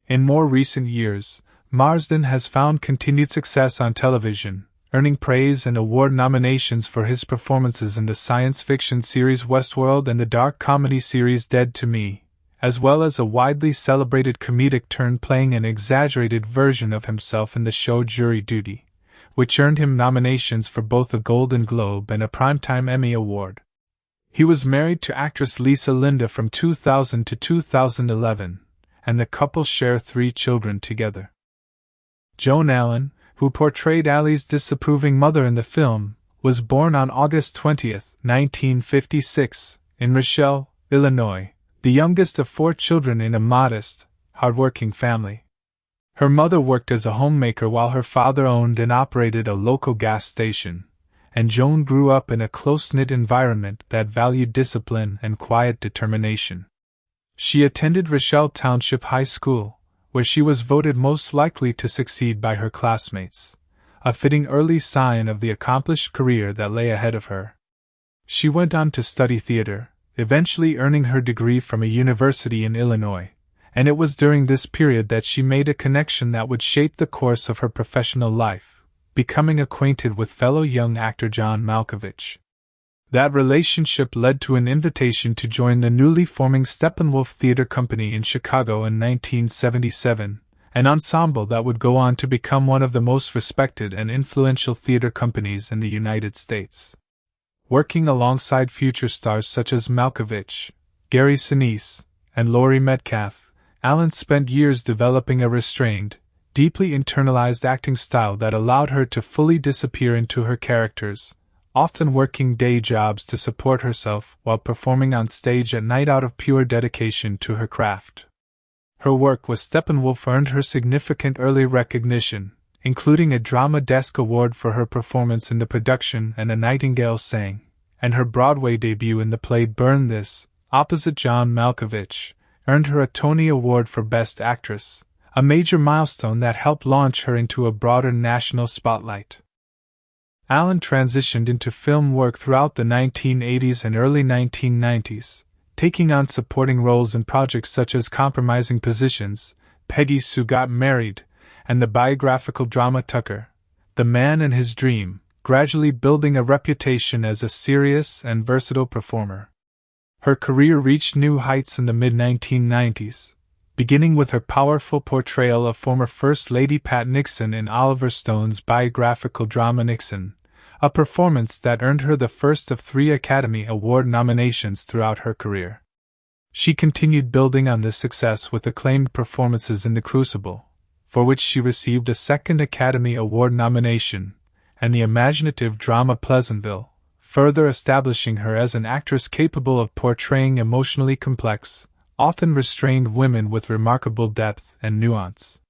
[SPEAKER 1] In more recent years, Marsden has found continued success on television, earning praise and award nominations for his performances in the science fiction series Westworld and the dark comedy series Dead to Me, as well as a widely celebrated comedic turn playing an exaggerated version of himself in the show Jury Duty, which earned him nominations for both a Golden Globe and a Primetime Emmy Award. He was married to actress Lisa Linda from 2000 to 2011, and the couple share 3 children together. Joan Allen, who portrayed Allie's disapproving mother in the film, was born on August 20, 1956, in Rochelle, Illinois, the youngest of 4 children in a modest, hardworking family. Her mother worked as a homemaker while her father owned and operated a local gas station, and Joan grew up in a close-knit environment that valued discipline and quiet determination. She attended Rochelle Township High School, where she was voted most likely to succeed by her classmates, a fitting early sign of the accomplished career that lay ahead of her. She went on to study theater, eventually earning her degree from a university in Illinois, and it was during this period that she made a connection that would shape the course of her professional life, becoming acquainted with fellow young actor John Malkovich. That relationship led to an invitation to join the newly forming Steppenwolf Theater Company in Chicago in 1977, an ensemble that would go on to become one of the most respected and influential theater companies in the United States. Working alongside future stars such as Malkovich, Gary Sinise, and Laurie Metcalf, Allen spent years developing a restrained, deeply internalized acting style that allowed her to fully disappear into her characters, often working day jobs to support herself while performing on stage at night out of pure dedication to her craft. Her work with Steppenwolf earned her significant early recognition, including a Drama Desk Award for her performance in the production and A Nightingale Sang, and her Broadway debut in the play Burn This, opposite John Malkovich, earned her a Tony Award for Best Actress, a major milestone that helped launch her into a broader national spotlight. Allen transitioned into film work throughout the 1980s and early 1990s, taking on supporting roles in projects such as Compromising Positions, Peggy Sue Got Married, and the biographical drama Tucker, The Man and His Dream, gradually building a reputation as a serious and versatile performer. Her career reached new heights in the mid-1990s, beginning with her powerful portrayal of former First Lady Pat Nixon in Oliver Stone's biographical drama Nixon, a performance that earned her the first of 3 Academy Award nominations throughout her career. She continued building on this success with acclaimed performances in The Crucible, for which she received a 2nd Academy Award nomination, and the imaginative drama Pleasantville, further establishing her as an actress capable of portraying emotionally complex, often restrained women with remarkable depth and nuance.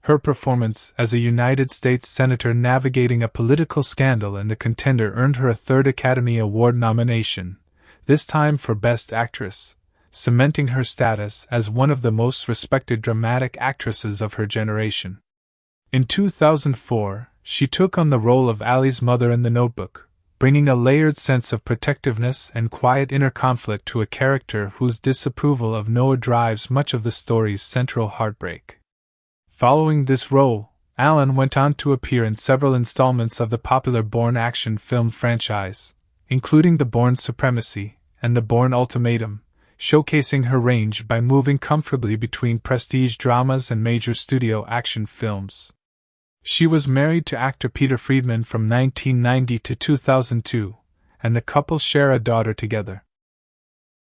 [SPEAKER 1] Her performance as a United States Senator navigating a political scandal in The Contender earned her a 3rd Academy Award nomination, this time for Best Actress, cementing her status as one of the most respected dramatic actresses of her generation. In 2004, she took on the role of Allie's mother in The Notebook, bringing a layered sense of protectiveness and quiet inner conflict to a character whose disapproval of Noah drives much of the story's central heartbreak. Following this role, Allen went on to appear in several installments of the popular Bourne action film franchise, including The Bourne Supremacy and The Bourne Ultimatum, showcasing her range by moving comfortably between prestige dramas and major studio action films. She was married to actor Peter Friedman from 1990 to 2002, and the couple share a daughter together.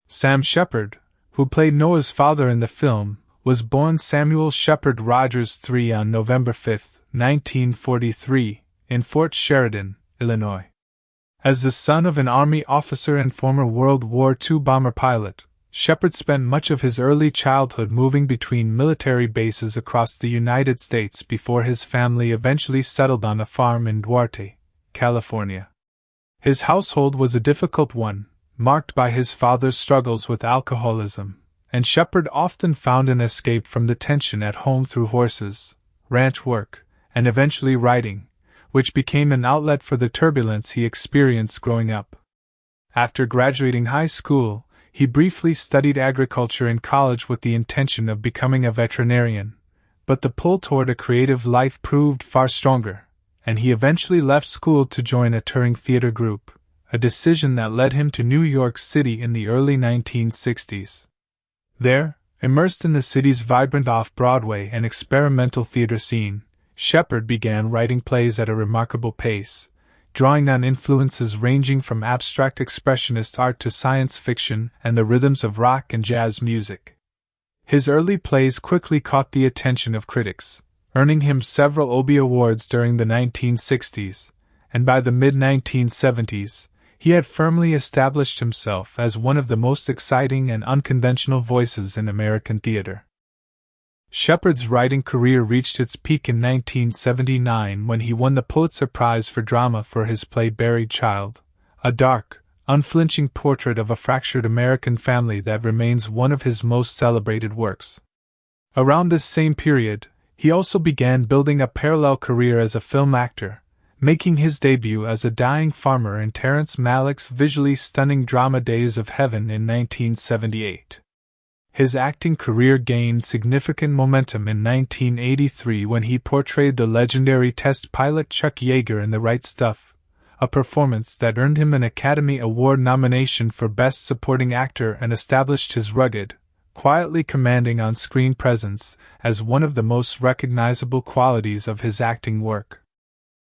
[SPEAKER 1] Sam Shepard, who played Noah's father in the film, was born Samuel Shepard Rogers III on November 5, 1943, in Fort Sheridan, Illinois. As the son of an Army officer and former World War II bomber pilot, Shepard spent much of his early childhood moving between military bases across the United States before his family eventually settled on a farm in Duarte, California. His household was a difficult one, marked by his father's struggles with alcoholism, and Shepard often found an escape from the tension at home through horses, ranch work, and eventually writing, which became an outlet for the turbulence he experienced growing up. After graduating high school, he briefly studied agriculture in college with the intention of becoming a veterinarian, but the pull toward a creative life proved far stronger, and he eventually left school to join a touring theater group, a decision that led him to New York City in the early 1960s. There, immersed in the city's vibrant off-Broadway and experimental theater scene, Shepard began writing plays at a remarkable pace, drawing on influences ranging from abstract expressionist art to science fiction and the rhythms of rock and jazz music. His early plays quickly caught the attention of critics, earning him several Obie Awards during the 1960s, and by the mid-1970s, he had firmly established himself as one of the most exciting and unconventional voices in American theater. Shepard's writing career reached its peak in 1979 when he won the Pulitzer Prize for Drama for his play Buried Child, a dark, unflinching portrait of a fractured American family that remains one of his most celebrated works. Around this same period, he also began building a parallel career as a film actor, making his debut as a dying farmer in Terrence Malick's visually stunning drama Days of Heaven in 1978. His acting career gained significant momentum in 1983 when he portrayed the legendary test pilot Chuck Yeager in The Right Stuff, a performance that earned him an Academy Award nomination for Best Supporting Actor and established his rugged, quietly commanding on-screen presence as one of the most recognizable qualities of his acting work.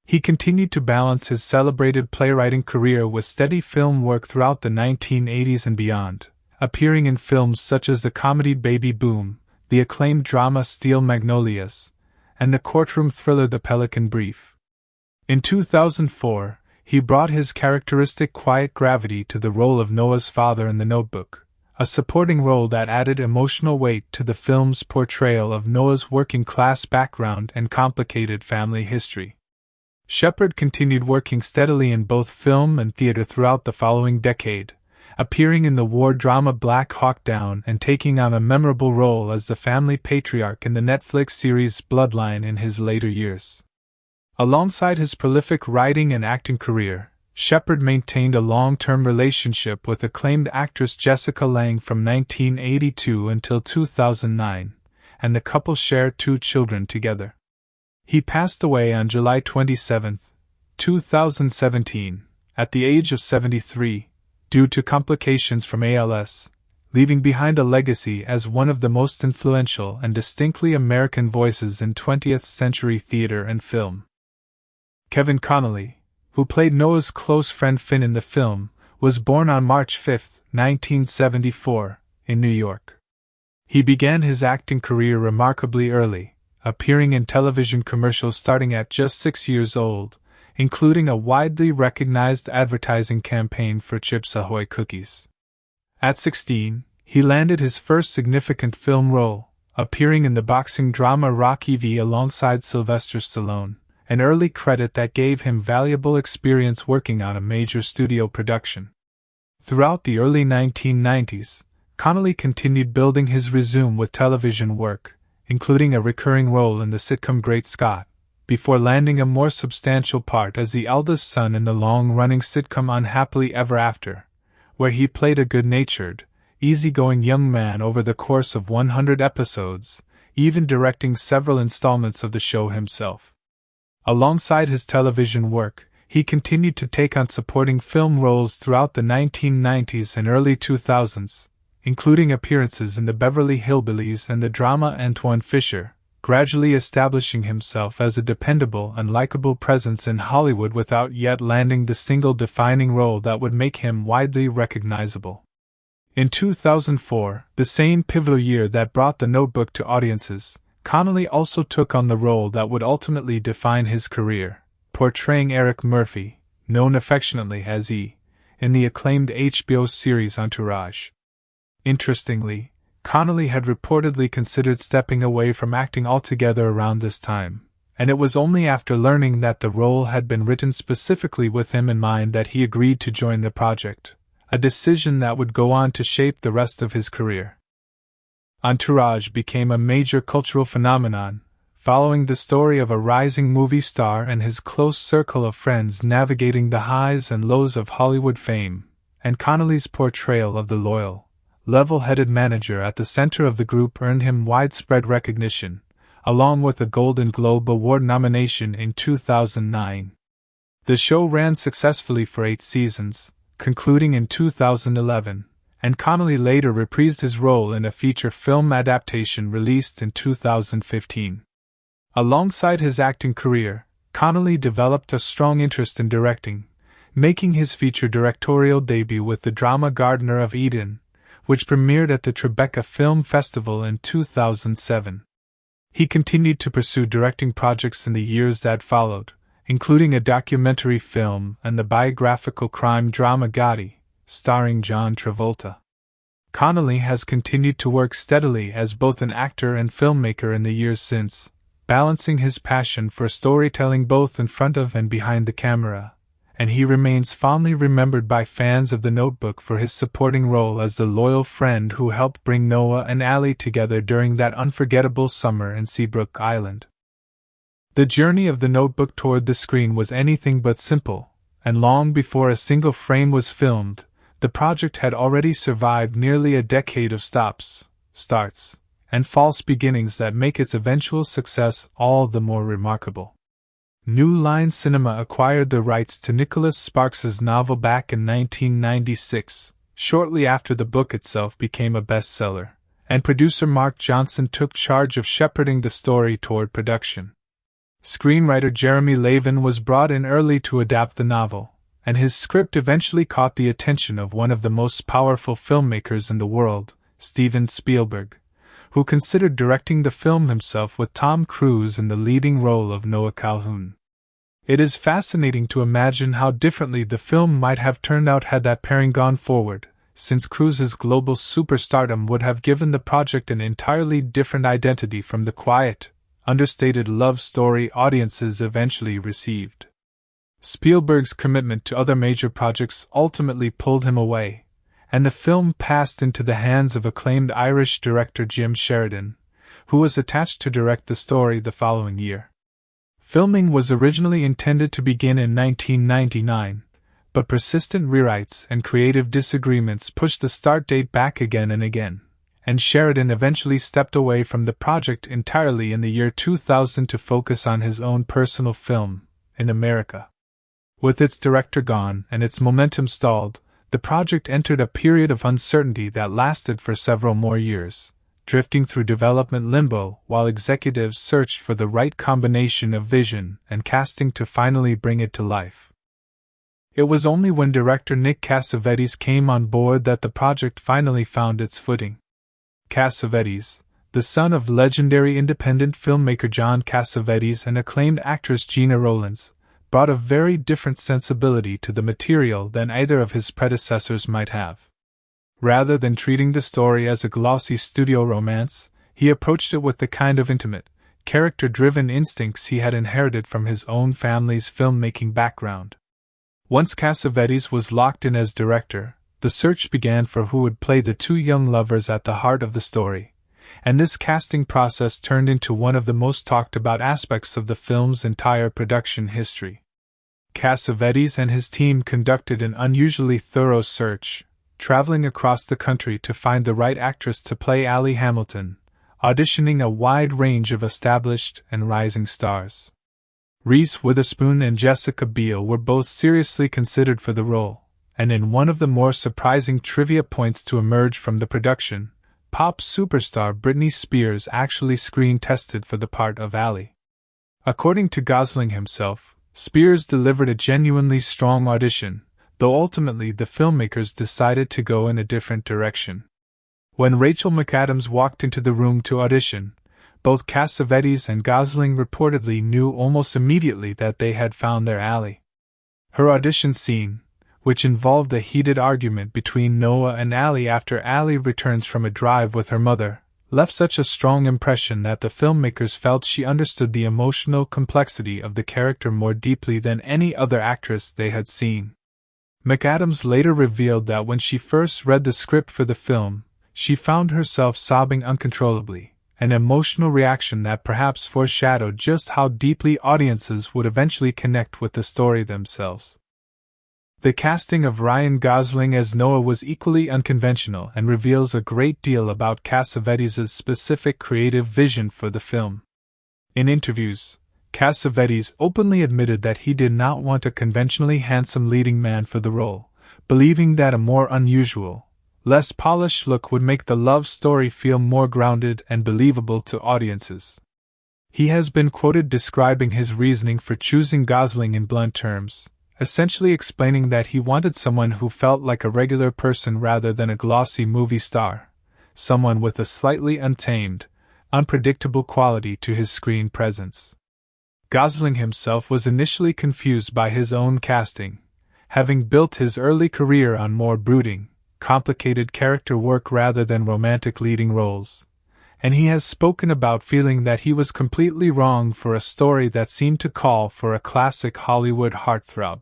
[SPEAKER 1] He continued to balance his celebrated playwriting career with steady film work throughout the 1980s and beyond, appearing in films such as the comedy Baby Boom, the acclaimed drama Steel Magnolias, and the courtroom thriller The Pelican Brief. In 2004, he brought his characteristic quiet gravity to the role of Noah's father in The Notebook, a supporting role that added emotional weight to the film's portrayal of Noah's working-class background and complicated family history. Shepard continued working steadily in both film and theater throughout the following decade, appearing in the war drama Black Hawk Down and taking on a memorable role as the family patriarch in the Netflix series Bloodline in his later years. Alongside his prolific writing and acting career, Shepard maintained a long-term relationship with acclaimed actress Jessica Lange from 1982 until 2009, and the couple shared 2 children together. He passed away on July 27, 2017, at the age of 73, due to complications from ALS, leaving behind a legacy as one of the most influential and distinctly American voices in 20th century theater and film. Kevin Connolly, who played Noah's close friend Finn in the film, was born on March 5, 1974, in New York. He began his acting career remarkably early, appearing in television commercials starting at just 6 years old, including a widely recognized advertising campaign for Chips Ahoy cookies. At 16, he landed his first significant film role, appearing in the boxing drama Rocky V alongside Sylvester Stallone, an early credit that gave him valuable experience working on a major studio production. Throughout the early 1990s, Connolly continued building his resume with television work, including a recurring role in the sitcom Great Scott, before landing a more substantial part as the eldest son in the long-running sitcom Unhappily Ever After, where he played a good-natured, easygoing young man over the course of 100 episodes, even directing several installments of the show himself. Alongside his television work, he continued to take on supporting film roles throughout the 1990s and early 2000s, including appearances in the Beverly Hillbillies and the drama Antoine Fisher, gradually establishing himself as a dependable and likable presence in Hollywood without yet landing the single defining role that would make him widely recognizable. In 2004, the same pivotal year that brought The Notebook to audiences, Connolly also took on the role that would ultimately define his career, portraying Eric Murphy, known affectionately as E, in the acclaimed HBO series Entourage. Interestingly, Connolly had reportedly considered stepping away from acting altogether around this time, and it was only after learning that the role had been written specifically with him in mind that he agreed to join the project, a decision that would go on to shape the rest of his career. Entourage became a major cultural phenomenon, following the story of a rising movie star and his close circle of friends navigating the highs and lows of Hollywood fame, and Connolly's portrayal of the loyal, level-headed manager at the center of the group earned him widespread recognition, along with a Golden Globe Award nomination in 2009. The show ran successfully for 8 seasons, concluding in 2011, and Connolly later reprised his role in a feature film adaptation released in 2015. Alongside his acting career, Connolly developed a strong interest in directing, making his feature directorial debut with the drama Gardener of Eden, which premiered at the Tribeca Film Festival in 2007. He continued to pursue directing projects in the years that followed, including a documentary film and the biographical crime drama Gotti, starring John Travolta. Connolly has continued to work steadily as both an actor and filmmaker in the years since, balancing his passion for storytelling both in front of and behind the camera, and he remains fondly remembered by fans of The Notebook for his supporting role as the loyal friend who helped bring Noah and Allie together during that unforgettable summer in Seabrook Island. The journey of The Notebook toward the screen was anything but simple, and long before a single frame was filmed, the project had already survived nearly a decade of stops, starts, and false beginnings that make its eventual success all the more remarkable. New Line Cinema acquired the rights to Nicholas Sparks's novel back in 1996, shortly after the book itself became a bestseller, and producer Mark Johnson took charge of shepherding the story toward production. Screenwriter Jeremy Lavin was brought in early to adapt the novel, and his script eventually caught the attention of one of the most powerful filmmakers in the world, Steven Spielberg, who considered directing the film himself with Tom Cruise in the leading role of Noah Calhoun. It is fascinating to imagine how differently the film might have turned out had that pairing gone forward, since Cruise's global superstardom would have given the project an entirely different identity from the quiet, understated love story audiences eventually received. Spielberg's commitment to other major projects ultimately pulled him away, and the film passed into the hands of acclaimed Irish director Jim Sheridan, who was attached to direct the story the following year. Filming was originally intended to begin in 1999, but persistent rewrites and creative disagreements pushed the start date back again and again, and Sheridan eventually stepped away from the project entirely in the year 2000 to focus on his own personal film, In America. With its director gone and its momentum stalled, the project entered a period of uncertainty that lasted for several more years, drifting through development limbo while executives searched for the right combination of vision and casting to finally bring it to life. It was only when director Nick Cassavetes came on board that the project finally found its footing. Cassavetes, the son of legendary independent filmmaker John Cassavetes and acclaimed actress Gena Rowlands, brought a very different sensibility to the material than either of his predecessors might have. Rather than treating the story as a glossy studio romance, he approached it with the kind of intimate, character-driven instincts he had inherited from his own family's filmmaking background. Once Cassavetes was locked in as director, the search began for who would play the two young lovers at the heart of the story, and this casting process turned into one of the most talked-about aspects of the film's entire production history. Cassavetes and his team conducted an unusually thorough search, traveling across the country to find the right actress to play Allie Hamilton, auditioning a wide range of established and rising stars. Reese Witherspoon and Jessica Biel were both seriously considered for the role, and in one of the more surprising trivia points to emerge from the production, pop superstar Britney Spears actually screen-tested for the part of Allie. According to Gosling himself, Spears delivered a genuinely strong audition, though ultimately the filmmakers decided to go in a different direction. When Rachel McAdams walked into the room to audition, both Cassavetes and Gosling reportedly knew almost immediately that they had found their Allie. Her audition scene, which involved a heated argument between Noah and Allie after Allie returns from a drive with her mother, left such a strong impression that the filmmakers felt she understood the emotional complexity of the character more deeply than any other actress they had seen. McAdams later revealed that when she first read the script for the film, she found herself sobbing uncontrollably, an emotional reaction that perhaps foreshadowed just how deeply audiences would eventually connect with the story themselves. The casting of Ryan Gosling as Noah was equally unconventional and reveals a great deal about Cassavetes' specific creative vision for the film. In interviews, Cassavetes openly admitted that he did not want a conventionally handsome leading man for the role, believing that a more unusual, less polished look would make the love story feel more grounded and believable to audiences. He has been quoted describing his reasoning for choosing Gosling in blunt terms, essentially explaining that he wanted someone who felt like a regular person rather than a glossy movie star, someone with a slightly untamed, unpredictable quality to his screen presence. Gosling himself was initially confused by his own casting, having built his early career on more brooding, complicated character work rather than romantic leading roles, and he has spoken about feeling that he was completely wrong for a story that seemed to call for a classic Hollywood heartthrob.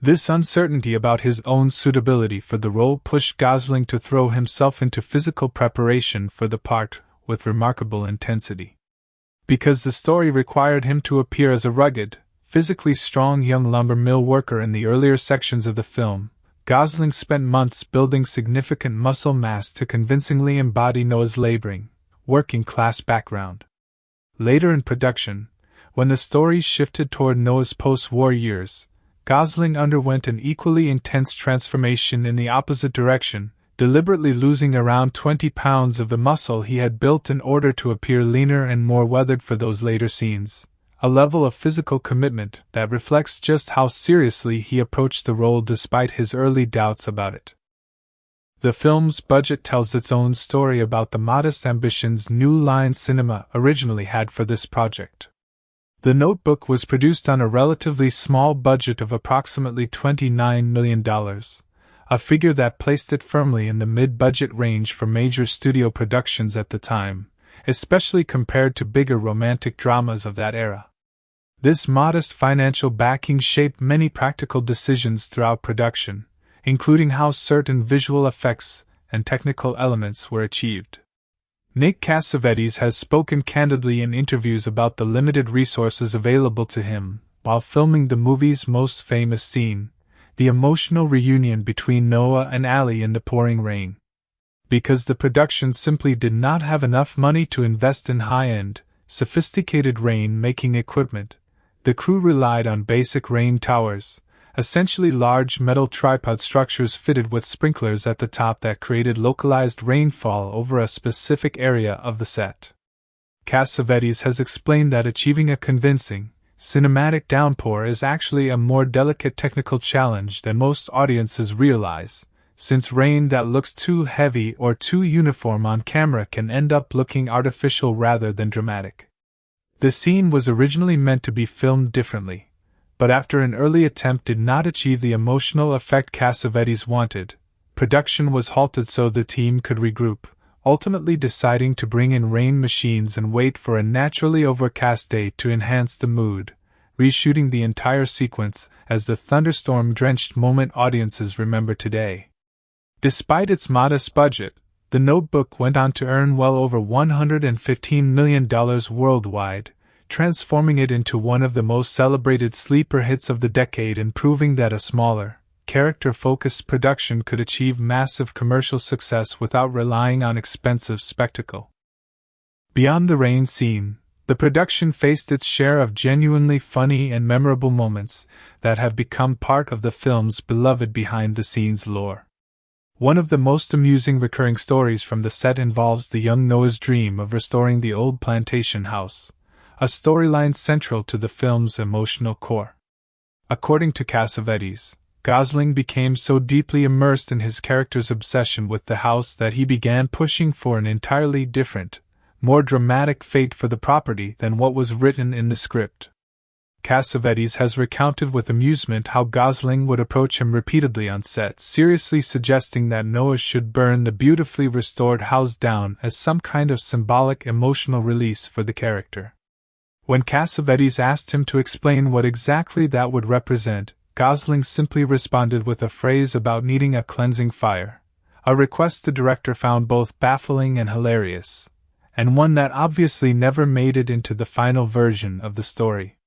[SPEAKER 1] This uncertainty about his own suitability for the role pushed Gosling to throw himself into physical preparation for the part with remarkable intensity. Because the story required him to appear as a rugged, physically strong young lumber mill worker in the earlier sections of the film, Gosling spent months building significant muscle mass to convincingly embody Noah's laboring, working-class background. Later in production, when the story shifted toward Noah's post-war years, Gosling underwent an equally intense transformation in the opposite direction, deliberately losing around 20 pounds of the muscle he had built in order to appear leaner and more weathered for those later scenes, a level of physical commitment that reflects just how seriously he approached the role despite his early doubts about it. The film's budget tells its own story about the modest ambitions New Line Cinema originally had for this project. The Notebook was produced on a relatively small budget of approximately $29 million, a figure that placed it firmly in the mid-budget range for major studio productions at the time, especially compared to bigger romantic dramas of that era. This modest financial backing shaped many practical decisions throughout production, including how certain visual effects and technical elements were achieved. Nick Cassavetes has spoken candidly in interviews about the limited resources available to him while filming the movie's most famous scene, the emotional reunion between Noah and Allie in the pouring rain. Because the production simply did not have enough money to invest in high-end, sophisticated rain-making equipment, the crew relied on basic rain towers, essentially large metal tripod structures fitted with sprinklers at the top that created localized rainfall over a specific area of the set. Cassavetes has explained that achieving a convincing, cinematic downpour is actually a more delicate technical challenge than most audiences realize, since rain that looks too heavy or too uniform on camera can end up looking artificial rather than dramatic. The scene was originally meant to be filmed differently, but after an early attempt did not achieve the emotional effect Cassavetes wanted, production was halted so the team could regroup, ultimately deciding to bring in rain machines and wait for a naturally overcast day to enhance the mood, reshooting the entire sequence as the thunderstorm-drenched moment audiences remember today. Despite its modest budget, The Notebook went on to earn well over $115 million worldwide, transforming it into one of the most celebrated sleeper hits of the decade and proving that a smaller, character-focused production could achieve massive commercial success without relying on expensive spectacle. Beyond the rain scene, the production faced its share of genuinely funny and memorable moments that have become part of the film's beloved behind-the-scenes lore. One of the most amusing recurring stories from the set involves the young Noah's dream of restoring the old plantation house, a storyline central to the film's emotional core. According to Cassavetes, Gosling became so deeply immersed in his character's obsession with the house that he began pushing for an entirely different, more dramatic fate for the property than what was written in the script. Cassavetes has recounted with amusement how Gosling would approach him repeatedly on set, seriously suggesting that Noah should burn the beautifully restored house down as some kind of symbolic emotional release for the character. When Cassavetes asked him to explain what exactly that would represent, Gosling simply responded with a phrase about needing a cleansing fire, a request the director found both baffling and hilarious, and one that obviously never made it into the final version of the story.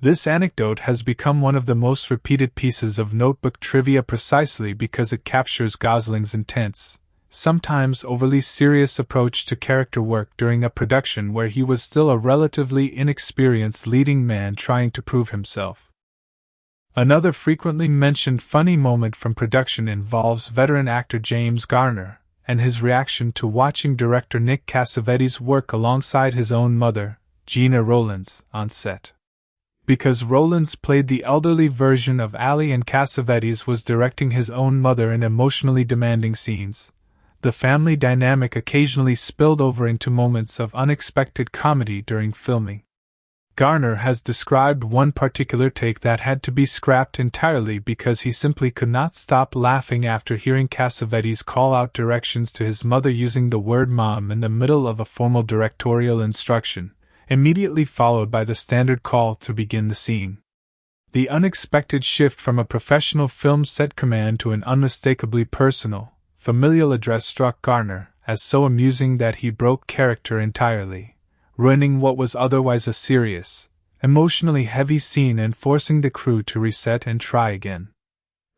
[SPEAKER 1] This anecdote has become one of the most repeated pieces of Notebook trivia precisely because it captures Gosling's intense, sometimes overly serious approach to character work during a production where he was still a relatively inexperienced leading man trying to prove himself. Another frequently mentioned funny moment from production involves veteran actor James Garner and his reaction to watching director Nick Cassavetes work alongside his own mother, Gina Rowlands, on set. Because Rowlands played the elderly version of Allie and Cassavetes was directing his own mother in emotionally demanding scenes, the family dynamic occasionally spilled over into moments of unexpected comedy during filming. Garner has described one particular take that had to be scrapped entirely because he simply could not stop laughing after hearing Cassavetes call out directions to his mother using the word mom in the middle of a formal directorial instruction, immediately followed by the standard call to begin the scene. The unexpected shift from a professional film set command to an unmistakably personal, familial address struck Garner as so amusing that he broke character entirely, ruining what was otherwise a serious, emotionally heavy scene and forcing the crew to reset and try again.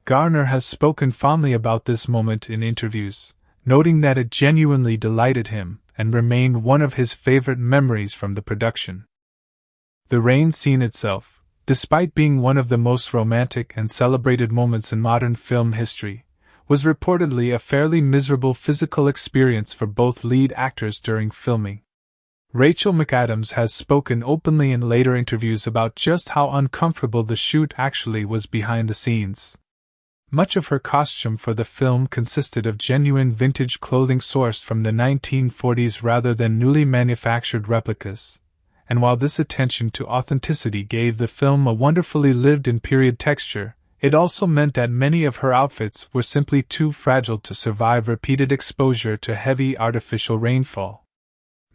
[SPEAKER 1] Garner has spoken fondly about this moment in interviews, noting that it genuinely delighted him and remained one of his favorite memories from the production. The rain scene itself, despite being one of the most romantic and celebrated moments in modern film history, was reportedly a fairly miserable physical experience for both lead actors during filming. Rachel McAdams has spoken openly in later interviews about just how uncomfortable the shoot actually was behind the scenes. Much of her costume for the film consisted of genuine vintage clothing sourced from the 1940s rather than newly manufactured replicas, and while this attention to authenticity gave the film a wonderfully lived-in period texture, it also meant that many of her outfits were simply too fragile to survive repeated exposure to heavy artificial rainfall.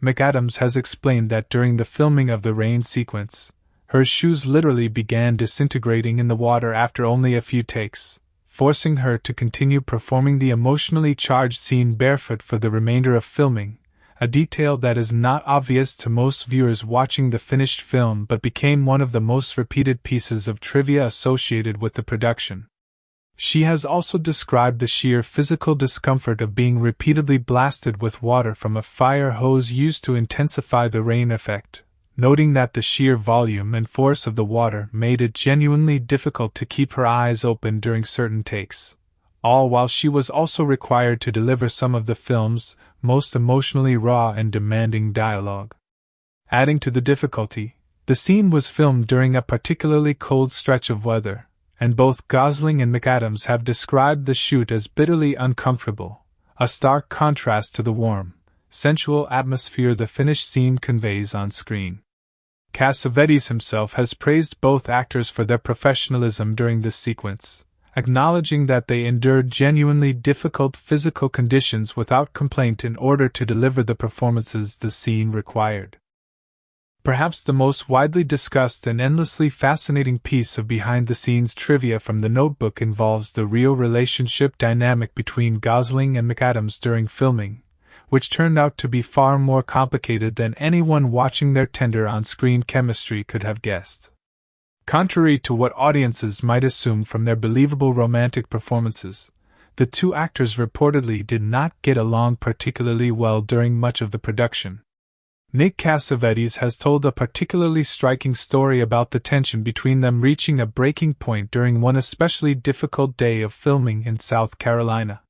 [SPEAKER 1] McAdams has explained that during the filming of the rain sequence, her shoes literally began disintegrating in the water after only a few takes, forcing her to continue performing the emotionally charged scene barefoot for the remainder of filming, a detail that is not obvious to most viewers watching the finished film but became one of the most repeated pieces of trivia associated with the production. She has also described the sheer physical discomfort of being repeatedly blasted with water from a fire hose used to intensify the rain effect, noting that the sheer volume and force of the water made it genuinely difficult to keep her eyes open during certain takes, all while she was also required to deliver some of the film's most emotionally raw and demanding dialogue. Adding to the difficulty, the scene was filmed during a particularly cold stretch of weather, and both Gosling and McAdams have described the shoot as bitterly uncomfortable, a stark contrast to the warm, sensual atmosphere the finished scene conveys on screen. Cassavetes himself has praised both actors for their professionalism during this sequence, acknowledging that they endured genuinely difficult physical conditions without complaint in order to deliver the performances the scene required. Perhaps the most widely discussed and endlessly fascinating piece of behind-the-scenes trivia from The Notebook involves the real relationship dynamic between Gosling and McAdams during filming, which turned out to be far more complicated than anyone watching their tender on-screen chemistry could have guessed. Contrary to what audiences might assume from their believable romantic performances, the two actors reportedly did not get along particularly well during much of the production. Nick Cassavetes has told a particularly striking story about the tension between them reaching a breaking point during one especially difficult day of filming in South Carolina.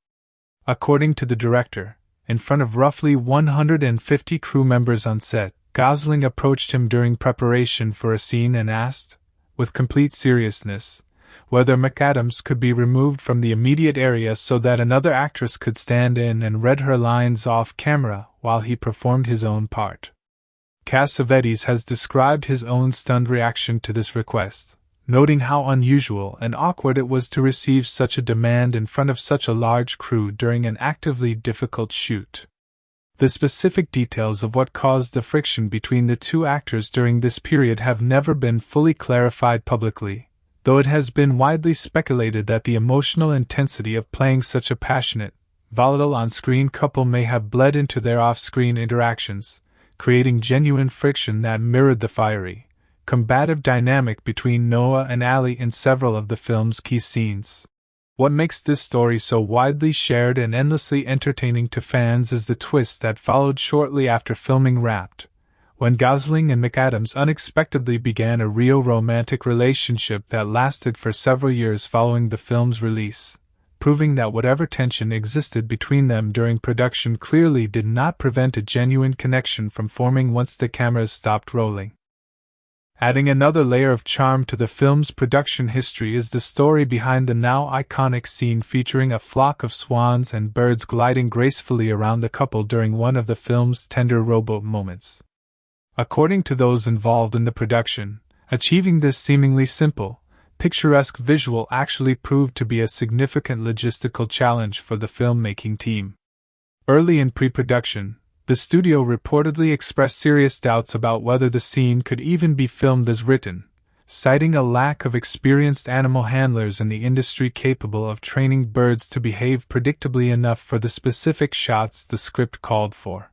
[SPEAKER 1] According to the director, in front of roughly 150 crew members on set, Gosling approached him during preparation for a scene and asked, with complete seriousness, whether McAdams could be removed from the immediate area so that another actress could stand in and read her lines off camera while he performed his own part. Cassavetes has described his own stunned reaction to this request, noting how unusual and awkward it was to receive such a demand in front of such a large crew during an actively difficult shoot. The specific details of what caused the friction between the two actors during this period have never been fully clarified publicly, though it has been widely speculated that the emotional intensity of playing such a passionate, volatile on-screen couple may have bled into their off-screen interactions, creating genuine friction that mirrored the fiery, combative dynamic between Noah and Allie in several of the film's key scenes. What makes this story so widely shared and endlessly entertaining to fans is the twist that followed shortly after filming wrapped, when Gosling and McAdams unexpectedly began a real romantic relationship that lasted for several years following the film's release, proving that whatever tension existed between them during production clearly did not prevent a genuine connection from forming once the cameras stopped rolling. Adding another layer of charm to the film's production history is the story behind the now iconic scene featuring a flock of swans and birds gliding gracefully around the couple during one of the film's tender rowboat moments. According to those involved in the production, achieving this seemingly simple, picturesque visual actually proved to be a significant logistical challenge for the filmmaking team. Early in pre-production, the studio reportedly expressed serious doubts about whether the scene could even be filmed as written, citing a lack of experienced animal handlers in the industry capable of training birds to behave predictably enough for the specific shots the script called for.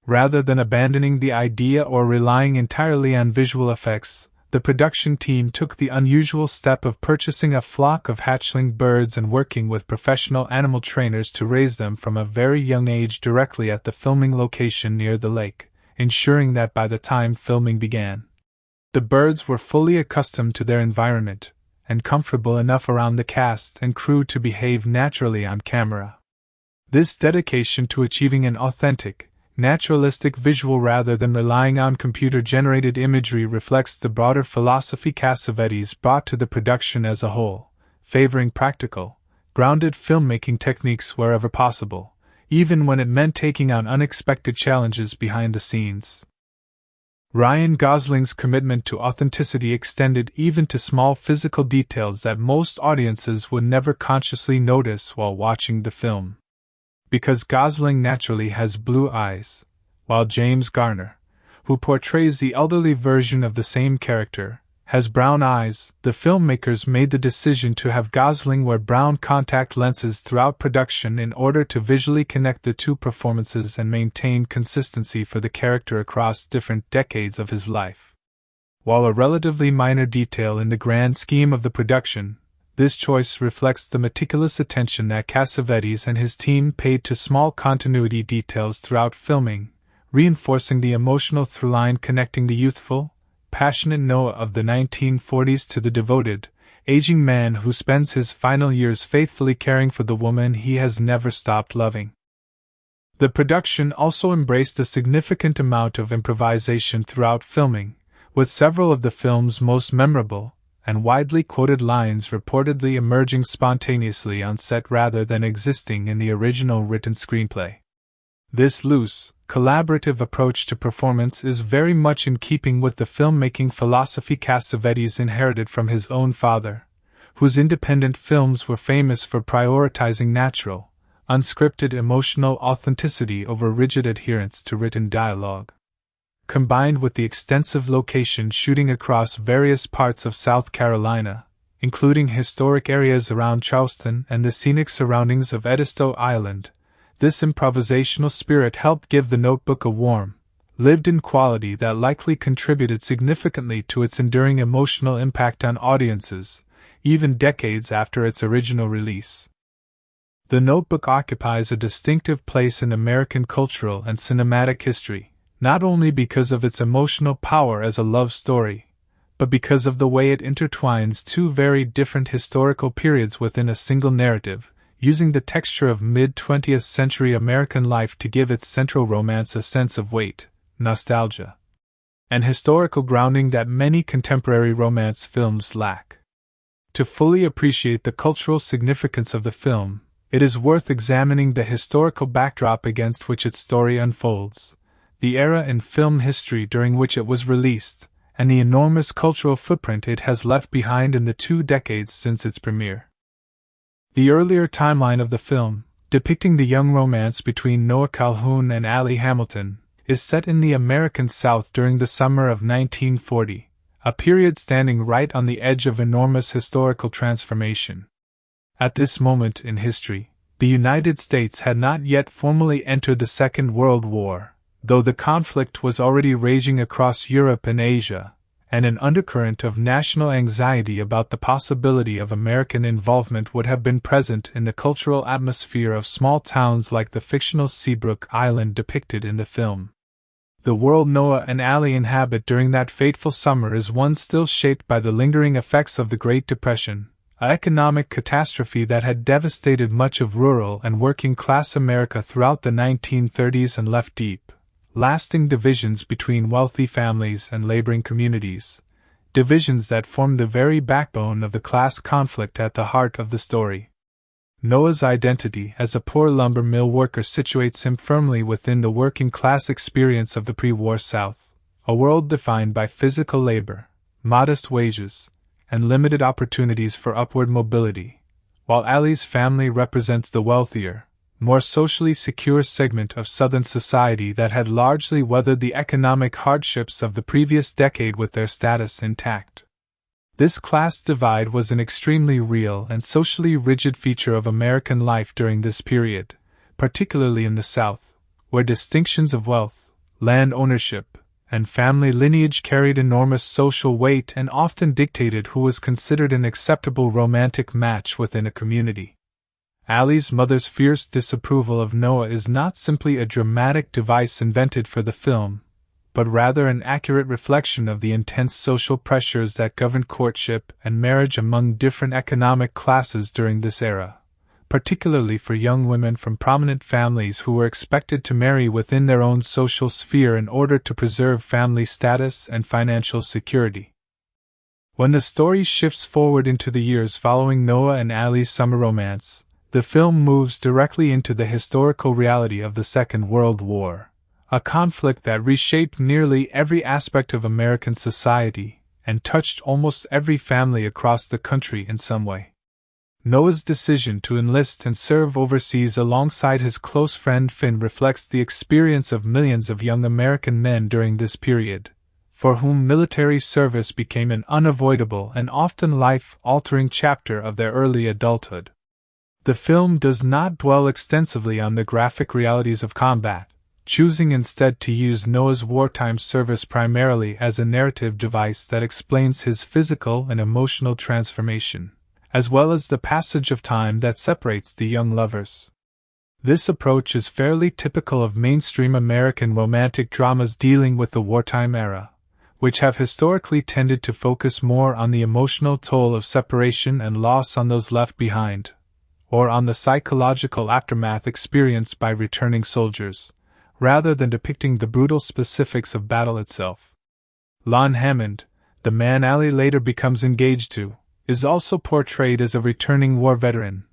[SPEAKER 1] Rather than abandoning the idea or relying entirely on visual effects, the production team took the unusual step of purchasing a flock of hatchling birds and working with professional animal trainers to raise them from a very young age directly at the filming location near the lake, ensuring that by the time filming began, the birds were fully accustomed to their environment and comfortable enough around the cast and crew to behave naturally on camera. This dedication to achieving an authentic, naturalistic visual rather than relying on computer-generated imagery reflects the broader philosophy Cassavetes brought to the production as a whole, favoring practical, grounded filmmaking techniques wherever possible, even when it meant taking on unexpected challenges behind the scenes. Ryan Gosling's commitment to authenticity extended even to small physical details that most audiences would never consciously notice while watching the film. Because Gosling naturally has blue eyes, while James Garner, who portrays the elderly version of the same character, has brown eyes, the filmmakers made the decision to have Gosling wear brown contact lenses throughout production in order to visually connect the two performances and maintain consistency for the character across different decades of his life. While a relatively minor detail in the grand scheme of the production, this choice reflects the meticulous attention that Cassavetes and his team paid to small continuity details throughout filming, reinforcing the emotional throughline connecting the youthful, passionate Noah of the 1940s to the devoted, aging man who spends his final years faithfully caring for the woman he has never stopped loving. The production also embraced a significant amount of improvisation throughout filming, with several of the film's most memorable and widely quoted lines reportedly emerging spontaneously on set rather than existing in the original written screenplay. This loose, collaborative approach to performance is very much in keeping with the filmmaking philosophy Cassavetes inherited from his own father, whose independent films were famous for prioritizing natural, unscripted emotional authenticity over rigid adherence to written dialogue. Combined with the extensive location shooting across various parts of South Carolina, including historic areas around Charleston and the scenic surroundings of Edisto Island, this improvisational spirit helped give The Notebook a warm, lived-in quality that likely contributed significantly to its enduring emotional impact on audiences, even decades after its original release. The Notebook occupies a distinctive place in American cultural and cinematic history, not only because of its emotional power as a love story, but because of the way it intertwines two very different historical periods within a single narrative, using the texture of mid-20th century American life to give its central romance a sense of weight, nostalgia, and historical grounding that many contemporary romance films lack. To fully appreciate the cultural significance of the film, it is worth examining the historical backdrop against which its story unfolds, the era in film history during which it was released, and the enormous cultural footprint it has left behind in the 2 decades since its premiere. The earlier timeline of the film, depicting the young romance between Noah Calhoun and Allie Hamilton, is set in the American South during the summer of 1940, a period standing right on the edge of enormous historical transformation. At this moment in history, the United States had not yet formally entered the Second World War, though the conflict was already raging across Europe and Asia, and an undercurrent of national anxiety about the possibility of American involvement would have been present in the cultural atmosphere of small towns like the fictional Seabrook Island depicted in the film. The world Noah and Allie inhabit during that fateful summer is one still shaped by the lingering effects of the Great Depression, an economic catastrophe that had devastated much of rural and working-class America throughout the 1930s and left deep, lasting divisions between wealthy families and laboring communities, divisions that formed the very backbone of the class conflict at the heart of the story. Noah's identity as a poor lumber mill worker situates him firmly within the working-class experience of the pre-war South, a world defined by physical labor, modest wages, and limited opportunities for upward mobility, while Allie's family represents the wealthier, more socially secure segment of Southern society that had largely weathered the economic hardships of the previous decade with their status intact. This class divide was an extremely real and socially rigid feature of American life during this period, particularly in the South, where distinctions of wealth, land ownership, and family lineage carried enormous social weight and often dictated who was considered an acceptable romantic match within a community. Allie's mother's fierce disapproval of Noah is not simply a dramatic device invented for the film, but rather an accurate reflection of the intense social pressures that governed courtship and marriage among different economic classes during this era, particularly for young women from prominent families who were expected to marry within their own social sphere in order to preserve family status and financial security. When the story shifts forward into the years following Noah and Allie's summer romance, the film moves directly into the historical reality of the Second World War, a conflict that reshaped nearly every aspect of American society and touched almost every family across the country in some way. Noah's decision to enlist and serve overseas alongside his close friend Finn reflects the experience of millions of young American men during this period, for whom military service became an unavoidable and often life-altering chapter of their early adulthood. The film does not dwell extensively on the graphic realities of combat, choosing instead to use Noah's wartime service primarily as a narrative device that explains his physical and emotional transformation, as well as the passage of time that separates the young lovers. This approach is fairly typical of mainstream American romantic dramas dealing with the wartime era, which have historically tended to focus more on the emotional toll of separation and loss on those left behind, or on the psychological aftermath experienced by returning soldiers, rather than depicting the brutal specifics of battle itself. Lon Hammond, the man Allie later becomes engaged to, is also portrayed as a returning war veteran,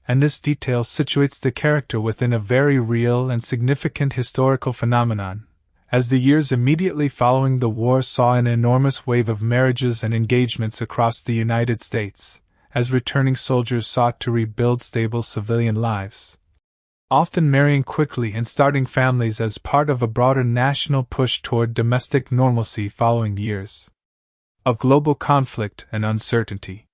[SPEAKER 1] and this detail situates the character within a very real and significant historical phenomenon, as the years immediately following the war saw an enormous wave of marriages and engagements across the United States, as returning soldiers sought to rebuild stable civilian lives, often marrying quickly and starting families as part of a broader national push toward domestic normalcy following years of global conflict and uncertainty.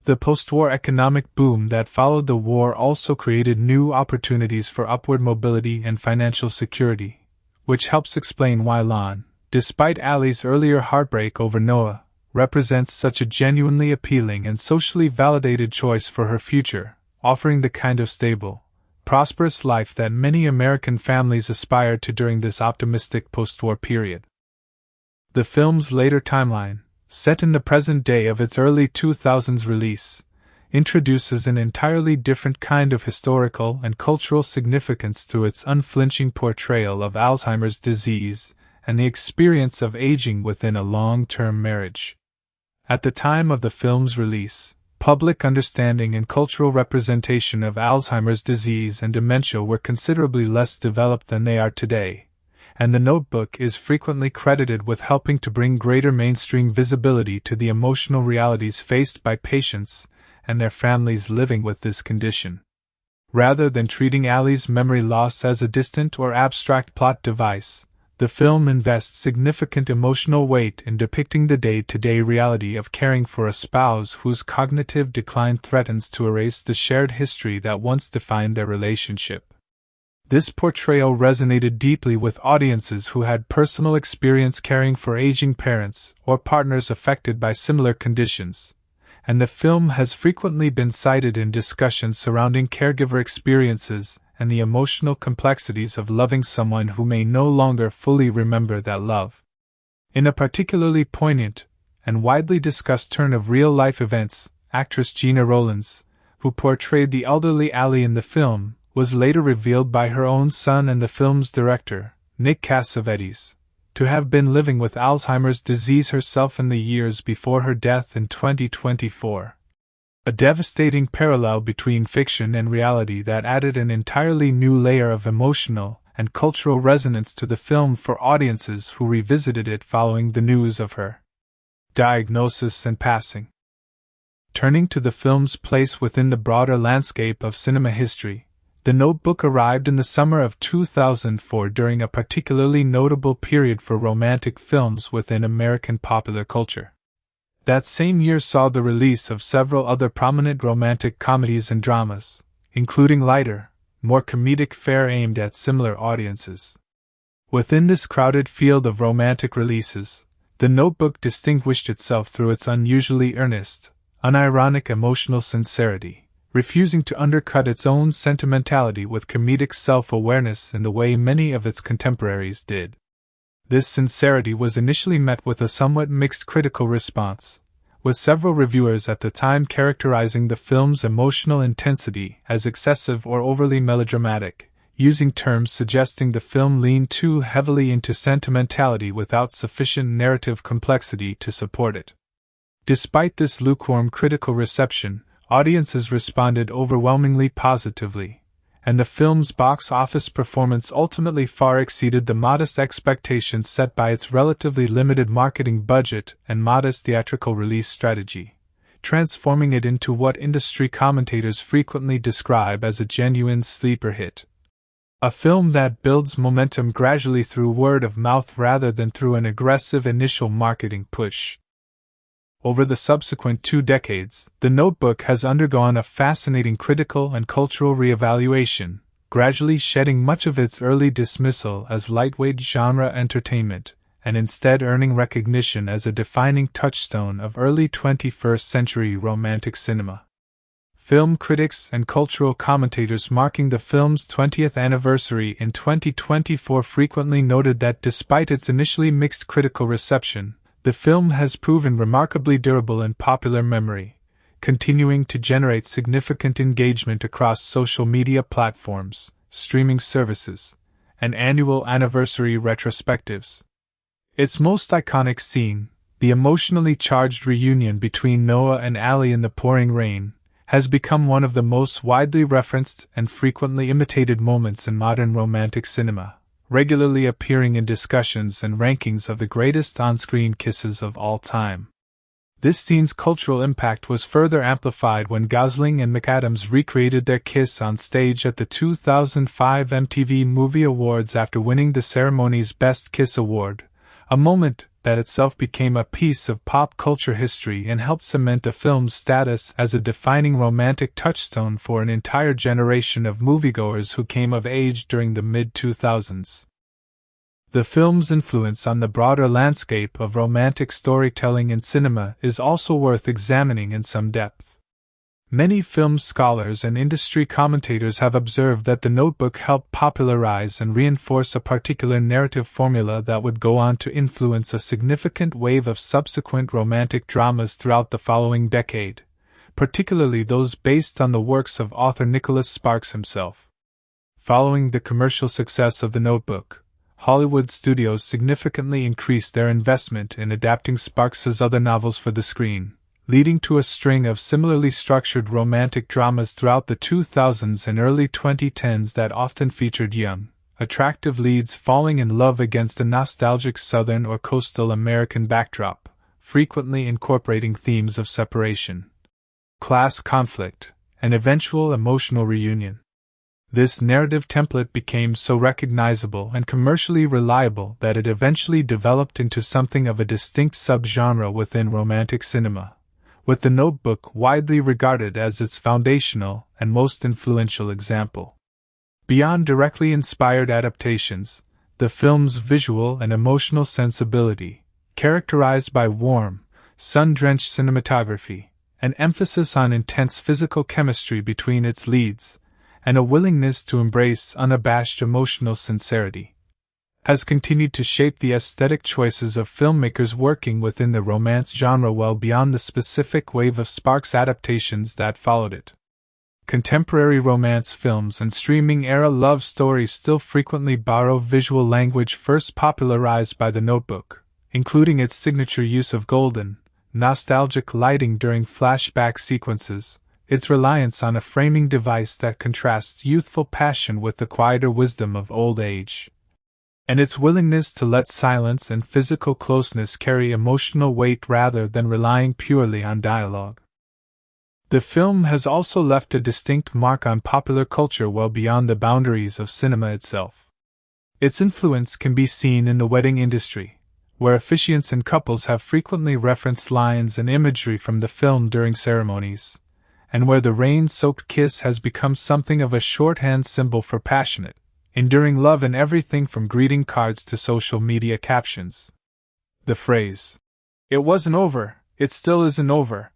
[SPEAKER 1] The post-war economic boom that followed the war also created new opportunities for upward mobility and financial security, which helps explain why Lon, despite Allie's earlier heartbreak over Noah, represents such a genuinely appealing and socially validated choice for her future, offering the kind of stable, prosperous life that many American families aspired to during this optimistic post-war period. The film's later timeline, set in the present day of its early 2000s release, introduces an entirely different kind of historical and cultural significance through its unflinching portrayal of Alzheimer's disease and the experience of aging within a long-term marriage. At the time of the film's release, public understanding and cultural representation of Alzheimer's disease and dementia were considerably less developed than they are today, and The Notebook is frequently credited with helping to bring greater mainstream visibility to the emotional realities faced by patients and their families living with this condition. Rather than treating Allie's memory loss as a distant or abstract plot device, the film invests significant emotional weight in depicting the day-to-day reality of caring for a spouse whose cognitive decline threatens to erase the shared history that once defined their relationship. This portrayal resonated deeply with audiences who had personal experience caring for aging parents or partners affected by similar conditions, and the film has frequently been cited in discussions surrounding caregiver experiences and the emotional complexities of loving someone who may no longer fully remember that love. In a particularly poignant and widely discussed turn of real-life events, actress Gina Rowlands, who portrayed the elderly Allie in the film, was later revealed by her own son and the film's director, Nick Cassavetes, to have been living with Alzheimer's disease herself in the years before her death in 2024. A devastating parallel between fiction and reality that added an entirely new layer of emotional and cultural resonance to the film for audiences who revisited it following the news of her diagnosis and passing. Turning to the film's place within the broader landscape of cinema history, The Notebook arrived in the summer of 2004 during a particularly notable period for romantic films within American popular culture. That same year saw the release of several other prominent romantic comedies and dramas, including lighter, more comedic fare aimed at similar audiences. Within this crowded field of romantic releases, The Notebook distinguished itself through its unusually earnest, unironic emotional sincerity, refusing to undercut its own sentimentality with comedic self-awareness in the way many of its contemporaries did. This sincerity was initially met with a somewhat mixed critical response, with several reviewers at the time characterizing the film's emotional intensity as excessive or overly melodramatic, using terms suggesting the film leaned too heavily into sentimentality without sufficient narrative complexity to support it. Despite this lukewarm critical reception, audiences responded overwhelmingly positively, and the film's box office performance ultimately far exceeded the modest expectations set by its relatively limited marketing budget and modest theatrical release strategy, transforming it into what industry commentators frequently describe as a genuine sleeper hit. A film that builds momentum gradually through word of mouth rather than through an aggressive initial marketing push. Over the subsequent 2 decades, The Notebook has undergone a fascinating critical and cultural reevaluation, gradually shedding much of its early dismissal as lightweight genre entertainment, and instead earning recognition as a defining touchstone of early 21st century romantic cinema. Film critics and cultural commentators marking the film's 20th anniversary in 2024 frequently noted that despite its initially mixed critical reception, the film has proven remarkably durable in popular memory, continuing to generate significant engagement across social media platforms, streaming services, and annual anniversary retrospectives. Its most iconic scene, the emotionally charged reunion between Noah and Allie in the pouring rain, has become one of the most widely referenced and frequently imitated moments in modern romantic cinema, regularly appearing in discussions and rankings of the greatest on-screen kisses of all time. This scene's cultural impact was further amplified when Gosling and McAdams recreated their kiss on stage at the 2005 MTV Movie Awards after winning the ceremony's Best Kiss Award, a moment that itself became a piece of pop culture history and helped cement the film's status as a defining romantic touchstone for an entire generation of moviegoers who came of age during the mid-2000s. The film's influence on the broader landscape of romantic storytelling in cinema is also worth examining in some depth. Many film scholars and industry commentators have observed that The Notebook helped popularize and reinforce a particular narrative formula that would go on to influence a significant wave of subsequent romantic dramas throughout the following decade, particularly those based on the works of author Nicholas Sparks himself. Following the commercial success of The Notebook, Hollywood studios significantly increased their investment in adapting Sparks's other novels for the screen, leading to a string of similarly structured romantic dramas throughout the 2000s and early 2010s that often featured young, attractive leads falling in love against a nostalgic Southern or coastal American backdrop, frequently incorporating themes of separation, class conflict, and eventual emotional reunion. This narrative template became so recognizable and commercially reliable that it eventually developed into something of a distinct subgenre within romantic cinema, with The Notebook widely regarded as its foundational and most influential example. Beyond directly inspired adaptations, the film's visual and emotional sensibility, characterized by warm, sun-drenched cinematography, an emphasis on intense physical chemistry between its leads, and a willingness to embrace unabashed emotional sincerity, has continued to shape the aesthetic choices of filmmakers working within the romance genre well beyond the specific wave of Sparks adaptations that followed it. Contemporary romance films and streaming-era love stories still frequently borrow visual language first popularized by The Notebook, including its signature use of golden, nostalgic lighting during flashback sequences, its reliance on a framing device that contrasts youthful passion with the quieter wisdom of old age, and its willingness to let silence and physical closeness carry emotional weight rather than relying purely on dialogue. The film has also left a distinct mark on popular culture well beyond the boundaries of cinema itself. Its influence can be seen in the wedding industry, where officiants and couples have frequently referenced lines and imagery from the film during ceremonies, and where the rain-soaked kiss has become something of a shorthand symbol for passionate, enduring love in everything from greeting cards to social media captions. The phrase, "It wasn't over, it still isn't over,"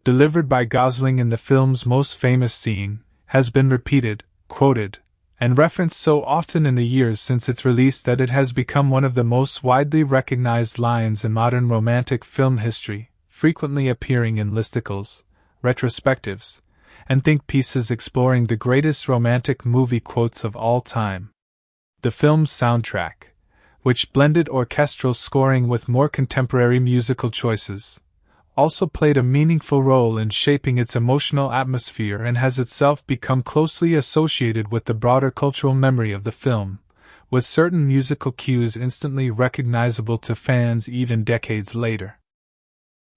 [SPEAKER 1] delivered by Gosling in the film's most famous scene, has been repeated, quoted, and referenced so often in the years since its release that it has become one of the most widely recognized lines in modern romantic film history, frequently appearing in listicles, retrospectives, and think pieces exploring the greatest romantic movie quotes of all time. The film's soundtrack, which blended orchestral scoring with more contemporary musical choices, also played a meaningful role in shaping its emotional atmosphere and has itself become closely associated with the broader cultural memory of the film, with certain musical cues instantly recognizable to fans even decades later.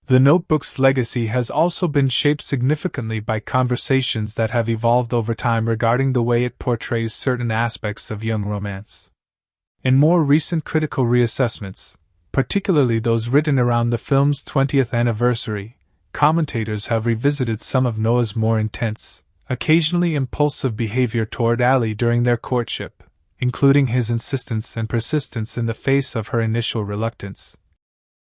[SPEAKER 1] The Notebook's legacy has also been shaped significantly by conversations that have evolved over time regarding the way it portrays certain aspects of young romance. In more recent critical reassessments, particularly those written around the film's 20th anniversary, commentators have revisited some of Noah's more intense, occasionally impulsive behavior toward Allie during their courtship, including his insistence and persistence in the face of her initial reluctance.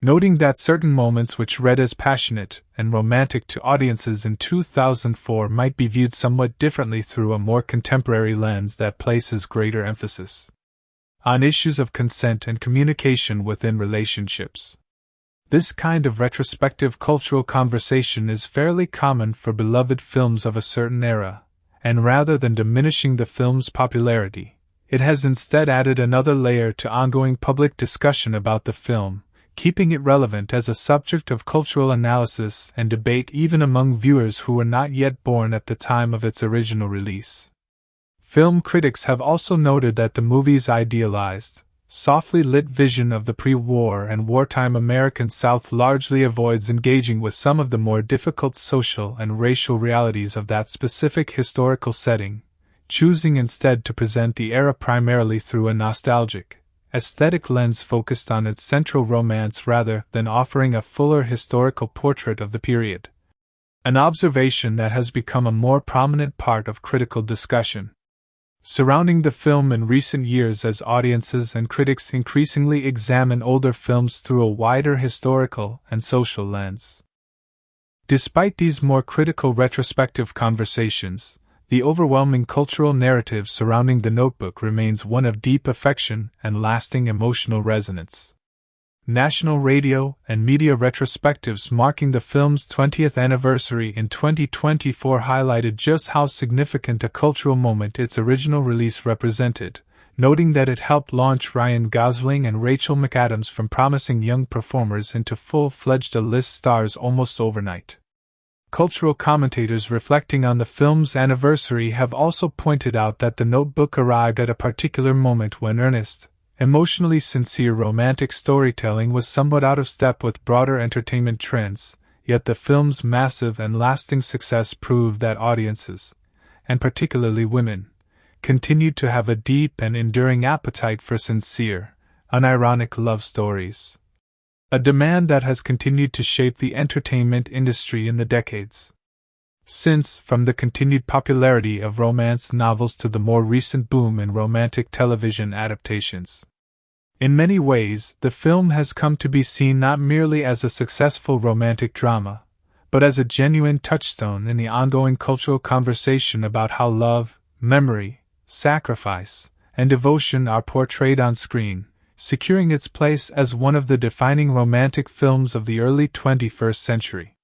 [SPEAKER 1] noting that certain moments which read as passionate and romantic to audiences in 2004 might be viewed somewhat differently through a more contemporary lens that places greater emphasis on issues of consent and communication within relationships. This kind of retrospective cultural conversation is fairly common for beloved films of a certain era, and rather than diminishing the film's popularity, it has instead added another layer to ongoing public discussion about the film, keeping it relevant as a subject of cultural analysis and debate even among viewers who were not yet born at the time of its original release. Film critics have also noted that the movie's idealized, softly lit vision of the pre-war and wartime American South largely avoids engaging with some of the more difficult social and racial realities of that specific historical setting, choosing instead to present the era primarily through a nostalgic, aesthetic lens focused on its central romance rather than offering a fuller historical portrait of the period. An observation that has become a more prominent part of critical discussion surrounding the film in recent years as audiences and critics increasingly examine older films through a wider historical and social lens. Despite these more critical retrospective conversations, the overwhelming cultural narrative surrounding The Notebook remains one of deep affection and lasting emotional resonance. National radio and media retrospectives marking the film's 20th anniversary in 2024 highlighted just how significant a cultural moment its original release represented, noting that it helped launch Ryan Gosling and Rachel McAdams from promising young performers into full-fledged A-list stars almost overnight. Cultural commentators reflecting on the film's anniversary have also pointed out that The Notebook arrived at a particular moment when earnest, emotionally sincere romantic storytelling was somewhat out of step with broader entertainment trends, yet the film's massive and lasting success proved that audiences, and particularly women, continued to have a deep and enduring appetite for sincere, unironic love stories. A demand that has continued to shape the entertainment industry in the decades since, from the continued popularity of romance novels to the more recent boom in romantic television adaptations. In many ways, the film has come to be seen not merely as a successful romantic drama, but as a genuine touchstone in the ongoing cultural conversation about how love, memory, sacrifice, and devotion are portrayed on screen, securing its place as one of the defining romantic films of the early 21st century.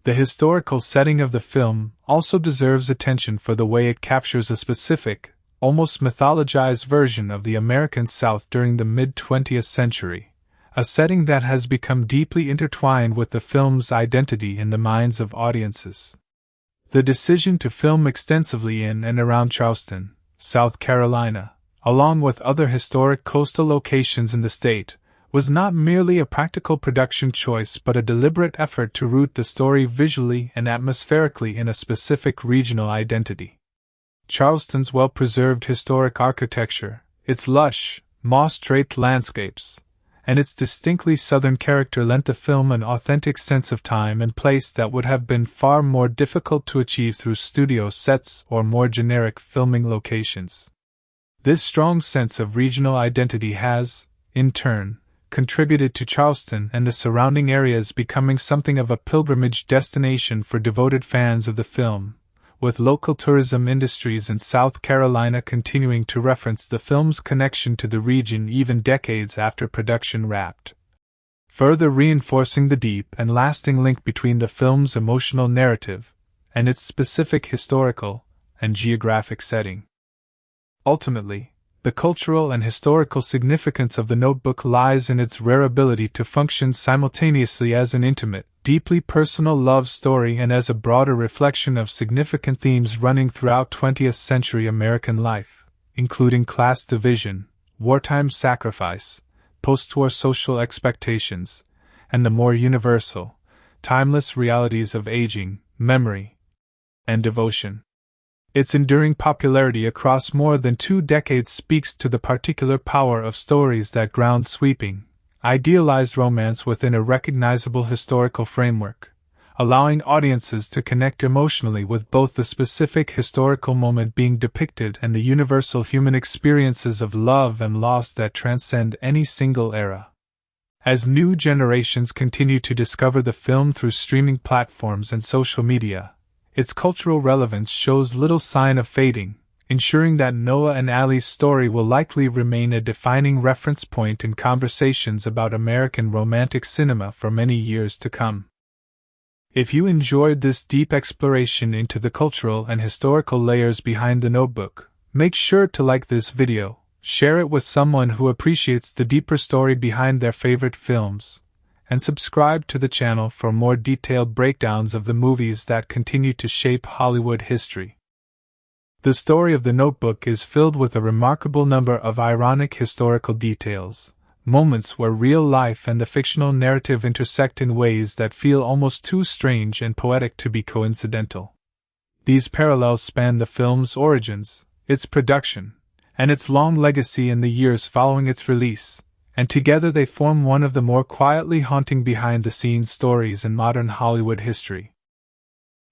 [SPEAKER 1] The historical setting of the film also deserves attention for the way it captures a specific, almost mythologized version of the American South during the mid-20th century, a setting that has become deeply intertwined with the film's identity in the minds of audiences. The decision to film extensively in and around Charleston, South Carolina, along with other historic coastal locations in the state, was not merely a practical production choice but a deliberate effort to root the story visually and atmospherically in a specific regional identity. Charleston's well-preserved historic architecture, its lush, moss-draped landscapes, and its distinctly southern character lent the film an authentic sense of time and place that would have been far more difficult to achieve through studio sets or more generic filming locations. This strong sense of regional identity has, in turn, contributed to Charleston and the surrounding areas becoming something of a pilgrimage destination for devoted fans of the film, with local tourism industries in South Carolina continuing to reference the film's connection to the region even decades after production wrapped, further reinforcing the deep and lasting link between the film's emotional narrative and its specific historical and geographic setting. Ultimately, the cultural and historical significance of The Notebook lies in its rare ability to function simultaneously as an intimate, deeply personal love story and as a broader reflection of significant themes running throughout 20th century American life, including class division, wartime sacrifice, post-war social expectations, and the more universal, timeless realities of aging, memory, and devotion. Its enduring popularity across more than 2 decades speaks to the particular power of stories that ground sweeping, idealized romance within a recognizable historical framework, allowing audiences to connect emotionally with both the specific historical moment being depicted and the universal human experiences of love and loss that transcend any single era. As new generations continue to discover the film through streaming platforms and social media, its cultural relevance shows little sign of fading, ensuring that Noah and Allie's story will likely remain a defining reference point in conversations about American romantic cinema for many years to come. If you enjoyed this deep exploration into the cultural and historical layers behind The Notebook, make sure to like this video, share it with someone who appreciates the deeper story behind their favorite films, and subscribe to the channel for more detailed breakdowns of the movies that continue to shape Hollywood history. The story of The Notebook is filled with a remarkable number of ironic historical details, moments where real life and the fictional narrative intersect in ways that feel almost too strange and poetic to be coincidental. These parallels span the film's origins, its production, and its long legacy in the years following its release, and together they form one of the more quietly haunting behind-the-scenes stories in modern Hollywood history.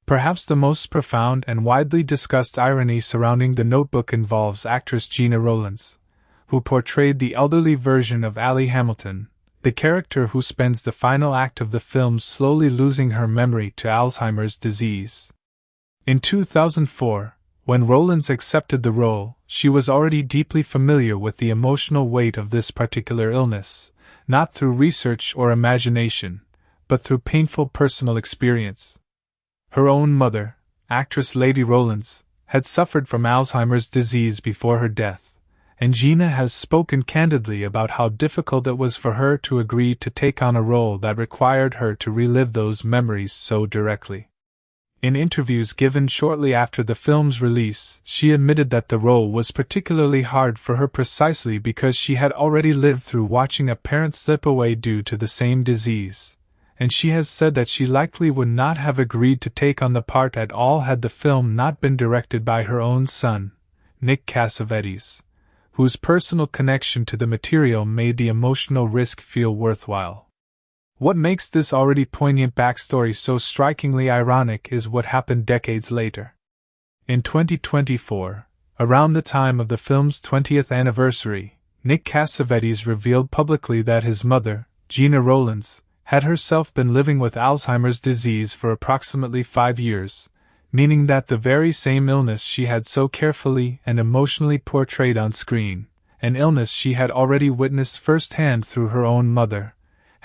[SPEAKER 1] Perhaps the most profound and widely discussed irony surrounding The Notebook involves actress Gena Rowlands, who portrayed the elderly version of Allie Hamilton, the character who spends the final act of the film slowly losing her memory to Alzheimer's disease. In 2004, when Rowlands accepted the role, she was already deeply familiar with the emotional weight of this particular illness, not through research or imagination, but through painful personal experience. Her own mother, actress Lady Rowlands, had suffered from Alzheimer's disease before her death, and Gena has spoken candidly about how difficult it was for her to agree to take on a role that required her to relive those memories so directly. In interviews given shortly after the film's release, she admitted that the role was particularly hard for her precisely because she had already lived through watching a parent slip away due to the same disease, and she has said that she likely would not have agreed to take on the part at all had the film not been directed by her own son, Nick Cassavetes, whose personal connection to the material made the emotional risk feel worthwhile. What makes this already poignant backstory so strikingly ironic is what happened decades later. In 2024, around the time of the film's 20th anniversary, Nick Cassavetes revealed publicly that his mother, Gena Rowlands, had herself been living with Alzheimer's disease for approximately 5 years, meaning that the very same illness she had so carefully and emotionally portrayed on screen, an illness she had already witnessed firsthand through her own mother,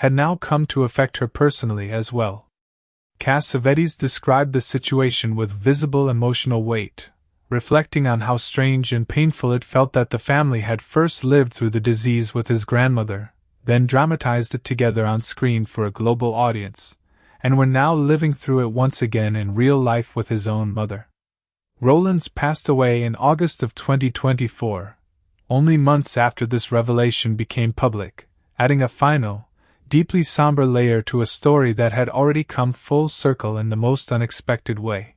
[SPEAKER 1] had now come to affect her personally as well. Cassavetes described the situation with visible emotional weight, reflecting on how strange and painful it felt that the family had first lived through the disease with his grandmother, then dramatized it together on screen for a global audience, and were now living through it once again in real life with his own mother. Rowlands passed away in August of 2024, only months after this revelation became public, adding a final, deeply somber layer to a story that had already come full circle in the most unexpected way.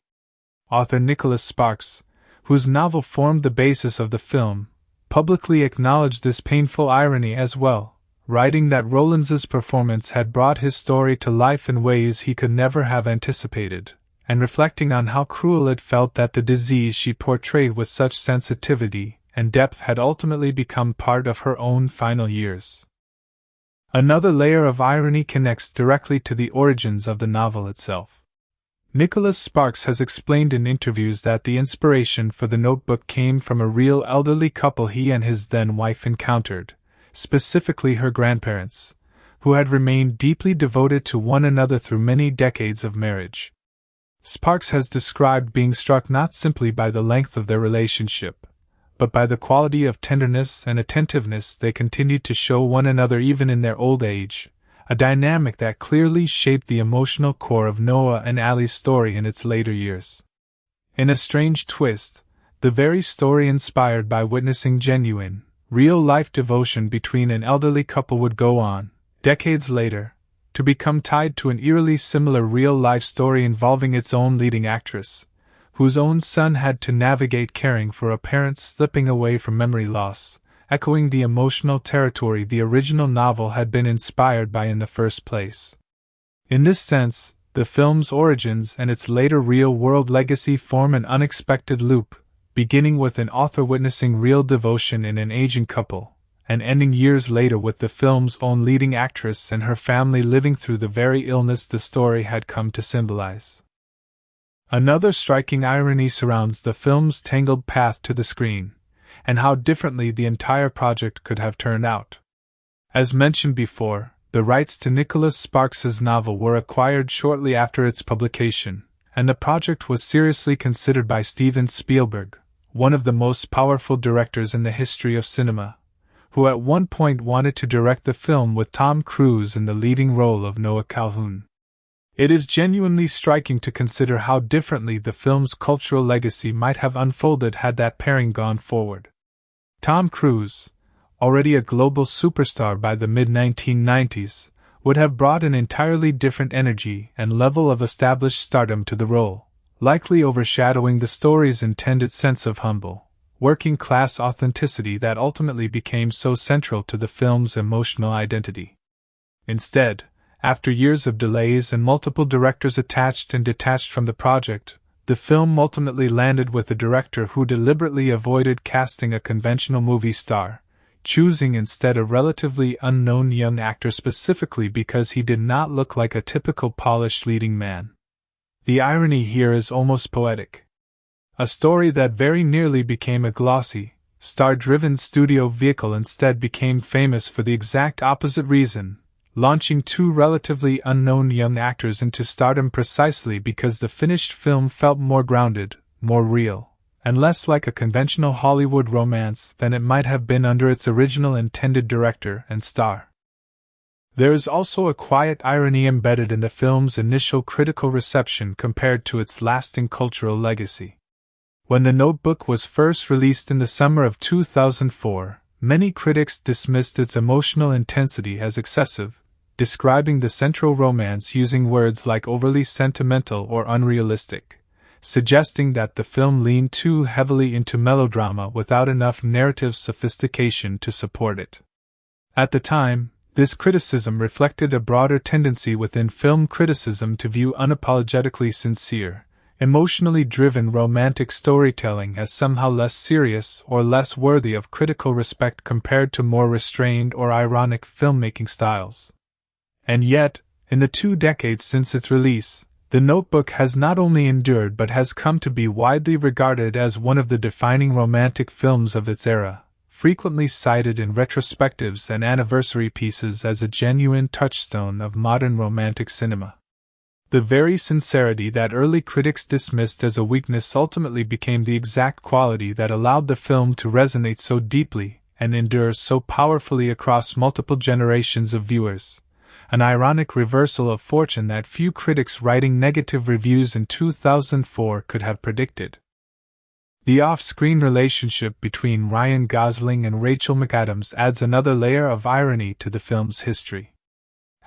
[SPEAKER 1] Author Nicholas Sparks, whose novel formed the basis of the film, publicly acknowledged this painful irony as well, writing that Rowlands's performance had brought his story to life in ways he could never have anticipated, and reflecting on how cruel it felt that the disease she portrayed with such sensitivity and depth had ultimately become part of her own final years. Another layer of irony connects directly to the origins of the novel itself. Nicholas Sparks has explained in interviews that the inspiration for The Notebook came from a real elderly couple he and his then-wife encountered, specifically her grandparents, who had remained deeply devoted to one another through many decades of marriage. Sparks has described being struck not simply by the length of their relationship, but by the quality of tenderness and attentiveness they continued to show one another even in their old age, a dynamic that clearly shaped the emotional core of Noah and Allie's story in its later years. In a strange twist, the very story inspired by witnessing genuine, real-life devotion between an elderly couple would go on, decades later, to become tied to an eerily similar real-life story involving its own leading actress, whose own son had to navigate caring for a parent slipping away from memory loss, echoing the emotional territory the original novel had been inspired by in the first place. In this sense, the film's origins and its later real-world legacy form an unexpected loop, beginning with an author witnessing real devotion in an aging couple, and ending years later with the film's own leading actress and her family living through the very illness the story had come to symbolize. Another striking irony surrounds the film's tangled path to the screen, and how differently the entire project could have turned out. As mentioned before, the rights to Nicholas Sparks's novel were acquired shortly after its publication, and the project was seriously considered by Steven Spielberg, one of the most powerful directors in the history of cinema, who at one point wanted to direct the film with Tom Cruise in the leading role of Noah Calhoun. It is genuinely striking to consider how differently the film's cultural legacy might have unfolded had that pairing gone forward. Tom Cruise, already a global superstar by the mid-1990s, would have brought an entirely different energy and level of established stardom to the role, likely overshadowing the story's intended sense of humble, working-class authenticity that ultimately became so central to the film's emotional identity. Instead, after years of delays and multiple directors attached and detached from the project, the film ultimately landed with a director who deliberately avoided casting a conventional movie star, choosing instead a relatively unknown young actor specifically because he did not look like a typical polished leading man. The irony here is almost poetic. A story that very nearly became a glossy, star-driven studio vehicle instead became famous for the exact opposite reason, launching two relatively unknown young actors into stardom precisely because the finished film felt more grounded, more real, and less like a conventional Hollywood romance than it might have been under its original intended director and star. There is also a quiet irony embedded in the film's initial critical reception compared to its lasting cultural legacy. When The Notebook was first released in the summer of 2004, many critics dismissed its emotional intensity as excessive, describing the central romance using words like overly sentimental or unrealistic, suggesting that the film leaned too heavily into melodrama without enough narrative sophistication to support it. At the time, this criticism reflected a broader tendency within film criticism to view unapologetically sincere, emotionally driven romantic storytelling as somehow less serious or less worthy of critical respect compared to more restrained or ironic filmmaking styles. And yet, in the 2 decades since its release, The Notebook has not only endured but has come to be widely regarded as one of the defining romantic films of its era, frequently cited in retrospectives and anniversary pieces as a genuine touchstone of modern romantic cinema. The very sincerity that early critics dismissed as a weakness ultimately became the exact quality that allowed the film to resonate so deeply and endure so powerfully across multiple generations of viewers. An ironic reversal of fortune that few critics writing negative reviews in 2004 could have predicted. The off-screen relationship between Ryan Gosling and Rachel McAdams adds another layer of irony to the film's history.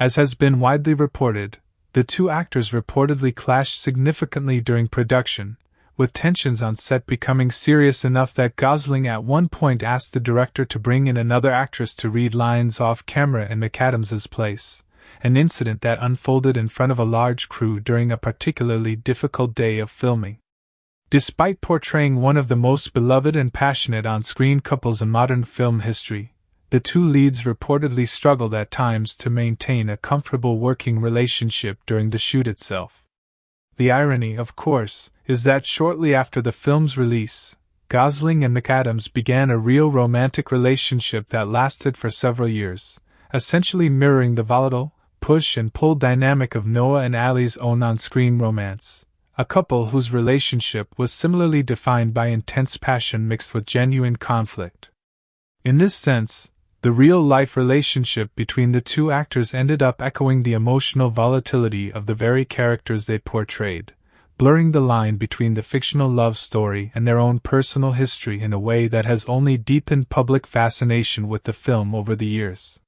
[SPEAKER 1] As has been widely reported, the two actors reportedly clashed significantly during production, with tensions on set becoming serious enough that Gosling at one point asked the director to bring in another actress to read lines off-camera in McAdams's place, an incident that unfolded in front of a large crew during a particularly difficult day of filming. Despite portraying one of the most beloved and passionate on-screen couples in modern film history, the two leads reportedly struggled at times to maintain a comfortable working relationship during the shoot itself. The irony, of course, is that shortly after the film's release, Gosling and McAdams began a real romantic relationship that lasted for several years, essentially mirroring the volatile, push and pull dynamic of Noah and Allie's own on-screen romance, a couple whose relationship was similarly defined by intense passion mixed with genuine conflict. In this sense, the real-life relationship between the two actors ended up echoing the emotional volatility of the very characters they portrayed, blurring the line between the fictional love story and their own personal history in a way that has only deepened public fascination with the film over the years.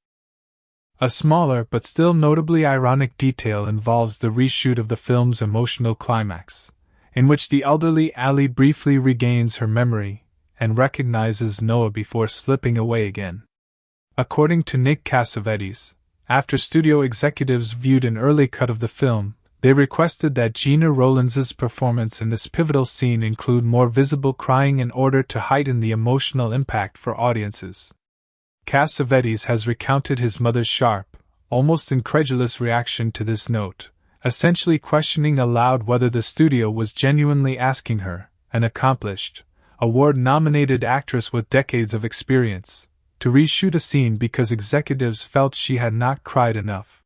[SPEAKER 1] A smaller but still notably ironic detail involves the reshoot of the film's emotional climax, in which the elderly Allie briefly regains her memory and recognizes Noah before slipping away again. According to Nick Cassavetes, after studio executives viewed an early cut of the film, they requested that Gina Rowlands' performance in this pivotal scene include more visible crying in order to heighten the emotional impact for audiences. Cassavetes has recounted his mother's sharp, almost incredulous reaction to this note, essentially questioning aloud whether the studio was genuinely asking her, an accomplished, award-nominated actress with decades of experience, to reshoot a scene because executives felt she had not cried enough.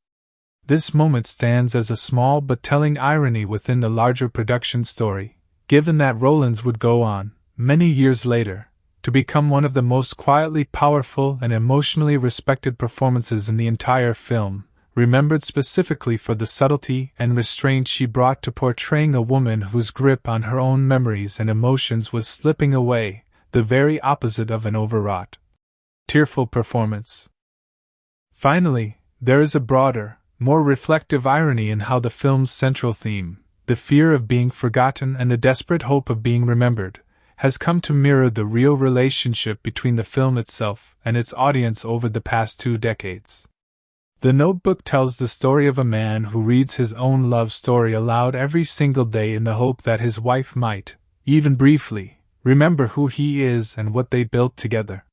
[SPEAKER 1] This moment stands as a small but telling irony within the larger production story, given that Rollins would go on, many years later, to become one of the most quietly powerful and emotionally respected performances in the entire film, remembered specifically for the subtlety and restraint she brought to portraying a woman whose grip on her own memories and emotions was slipping away, the very opposite of an overwrought, tearful performance. Finally, there is a broader, more reflective irony in how the film's central theme, the fear of being forgotten and the desperate hope of being remembered, has come to mirror the real relationship between the film itself and its audience over the past 2 decades. The Notebook tells the story of a man who reads his own love story aloud every single day in the hope that his wife might, even briefly, remember who he is and what they built together.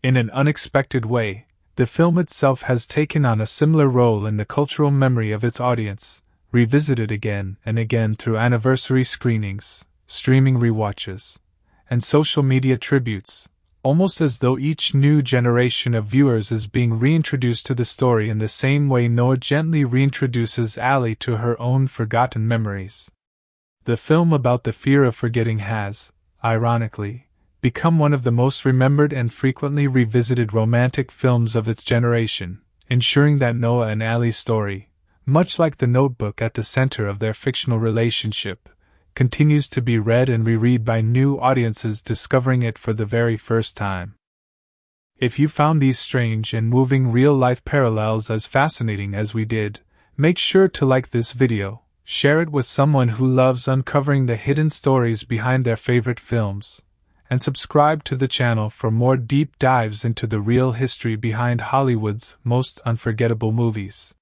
[SPEAKER 1] In an unexpected way, the film itself has taken on a similar role in the cultural memory of its audience, revisited again and again through anniversary screenings, streaming rewatches, and social media tributes, almost as though each new generation of viewers is being reintroduced to the story in the same way Noah gently reintroduces Allie to her own forgotten memories. The film about the fear of forgetting has, ironically, become one of the most remembered and frequently revisited romantic films of its generation, ensuring that Noah and Allie's story, much like the Notebook at the center of their fictional relationship, continues to be read and reread by new audiences discovering it for the very first time. If you found these strange and moving real-life parallels as fascinating as we did, make sure to like this video, share it with someone who loves uncovering the hidden stories behind their favorite films, and subscribe to the channel for more deep dives into the real history behind Hollywood's most unforgettable movies.